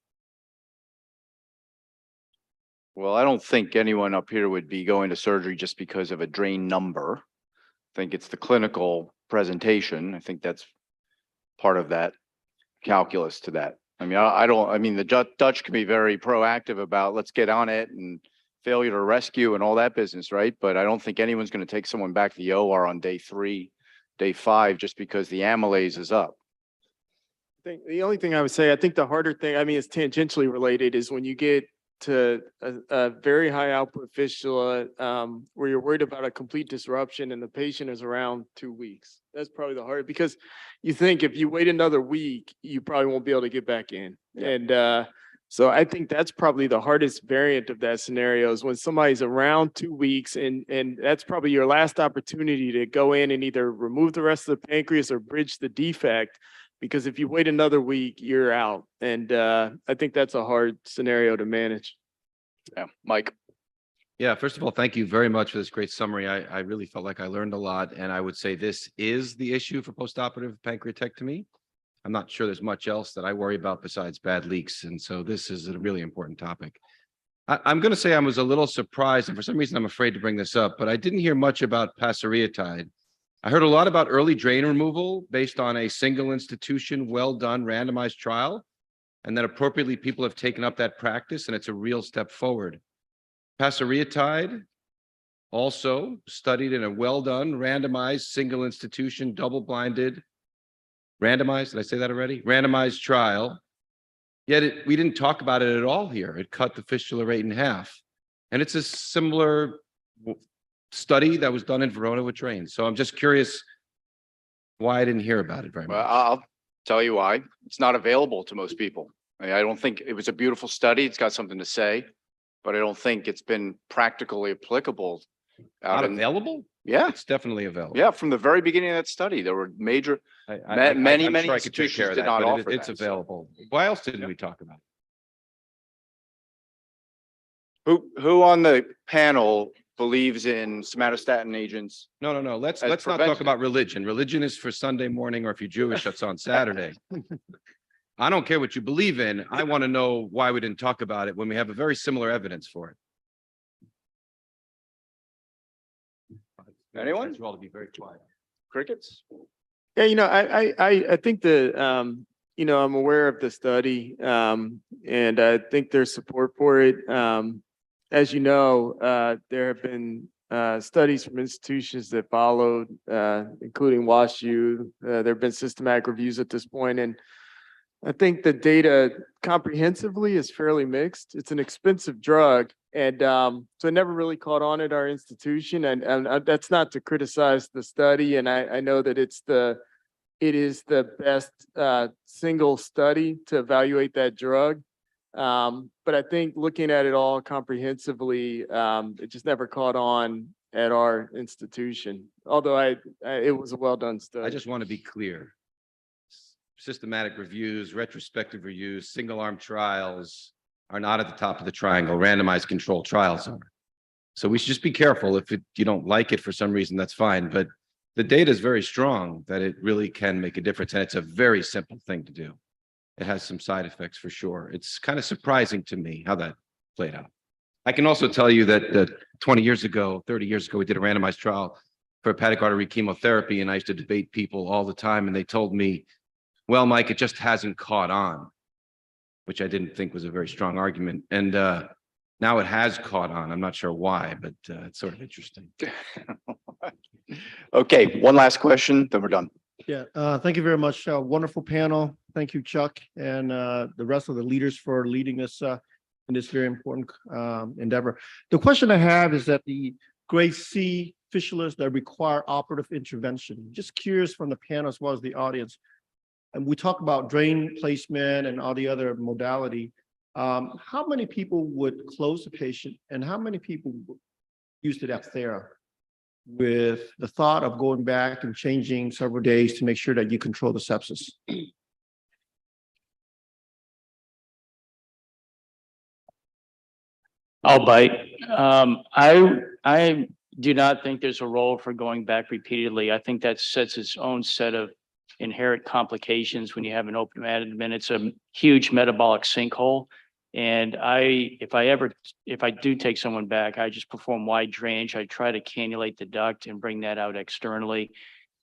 Well, I don't think anyone up here would be going to surgery just because of a drain number. I think it's the clinical presentation. I think that's part of that calculus to that. I mean, I mean, the Dutch can be very proactive about let's get on it and failure to rescue and all that business, right? But I don't think anyone's going to take someone back to the OR on day 3, day 5, just because the amylase is up. I think the only thing I would say, I think the harder thing, I mean, it's tangentially related, is when you get to a very high output fistula, where you're worried about a complete disruption and the patient is around 2 weeks. That's probably the hardest, because you think if you wait another week, you probably won't be able to get back in. Yeah. And so I think that's probably the hardest variant of that scenario, is when somebody's around 2 weeks and that's probably your last opportunity to go in and either remove the rest of the pancreas or bridge the defect. Because if you wait another week, you're out. And I think that's a hard scenario to manage. Yeah, Mike. Yeah, first of all, thank you very much for this great summary. I really felt like I learned a lot, and I would say this is the issue for postoperative pancreatectomy. I'm not sure there's much else that I worry about besides bad leaks, and so this is a really important topic. I'm going to say I was a little surprised, and for some reason I'm afraid to bring this up, but I didn't hear much about Pancreatitis. I heard a lot about early drain removal based on a single institution, well-done randomized trial, and that appropriately people have taken up that practice, and it's a real step forward. Pancreatitis also studied in a well-done randomized single institution, double-blinded, randomized, did I say that already? Randomized trial. Yet we didn't talk about it at all here. It cut the fistula rate in half. And it's a similar study that was done in Verona with drains. So I'm just curious why I didn't hear about it very much. Well, I'll tell you why. It's not available to most people. I don't think it was a beautiful study. It's got something to say, but I don't think it's been practically applicable. Not available? Yeah, It's definitely available. yeah. From the very beginning of that study, there were major, many institutions did not offer It's that, so. available. Why else didn't we talk about it? Who on the panel believes in somatostatin agents? No. Let's As not talk preventative. about religion. Religion is for Sunday morning, or if you're Jewish, that's on Saturday. I don't care what you believe in. I want to know why we didn't talk about it when we have a very similar evidence for it. Anyone? You all to be very quiet. Crickets? Yeah, I think I'm aware of the study, and I think there's support for it. As you know, there have been studies from institutions that followed, including WashU. There have been systematic reviews at this point, and I think the data comprehensively is fairly mixed. It's an expensive drug, and so it never really caught on at our institution. And that's not to criticize the study, and I know that it is the best single study to evaluate that drug. But I think looking at it all comprehensively, it just never caught on at our institution. Although it was a well-done study. I just want to be clear. Systematic reviews, retrospective reviews, single-arm trials are not at the top of the triangle. Randomized controlled trials are. So we should just be careful. If you don't like it for some reason, that's fine. But the data is very strong that it really can make a difference. And it's a very simple thing to do. It has some side effects for sure. It's kind of surprising to me how that played out. I can also tell you that 20 years ago, 30 years ago, we did a randomized trial for hepatic artery chemotherapy, and I used to debate people all the time, and they told me, well, Mike, it just hasn't caught on, which I didn't think was a very strong argument. And now it has caught on. I'm not sure why, but it's sort of interesting. Okay, one last question, then we're done. Yeah, thank you very much. Wonderful panel. Thank you, Chuck, and the rest of the leaders for leading us in this very important endeavor. The question I have is that the grade C fistulas that require operative intervention, just curious from the panel as well as the audience, and we talk about drain placement and all the other modality, how many people would close the patient and how many people use the diphthera with the thought of going back and changing several days to make sure that you control the sepsis? I'll bite. I do not think there's a role for going back repeatedly. I think that sets its own set of inherent complications when you have an open abdomen. It's a huge metabolic sinkhole. And if I do take someone back, I just perform wide drainage. I try to cannulate the duct and bring that out externally.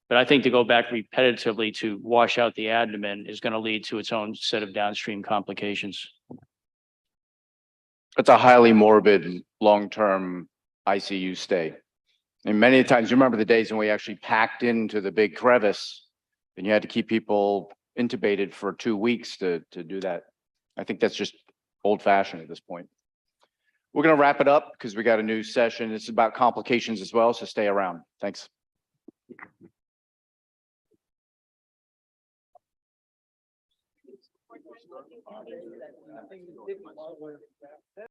But I think to go back repetitively to wash out the abdomen is going to lead to its own set of downstream complications. It's a highly morbid, long-term ICU stay. And many times, you remember the days when we actually packed into the big crevice and you had to keep people intubated for 2 weeks to do that. I think that's just old-fashioned at this point. We're going to wrap it up because we got a new session. It's about complications as well, so stay around. Thanks.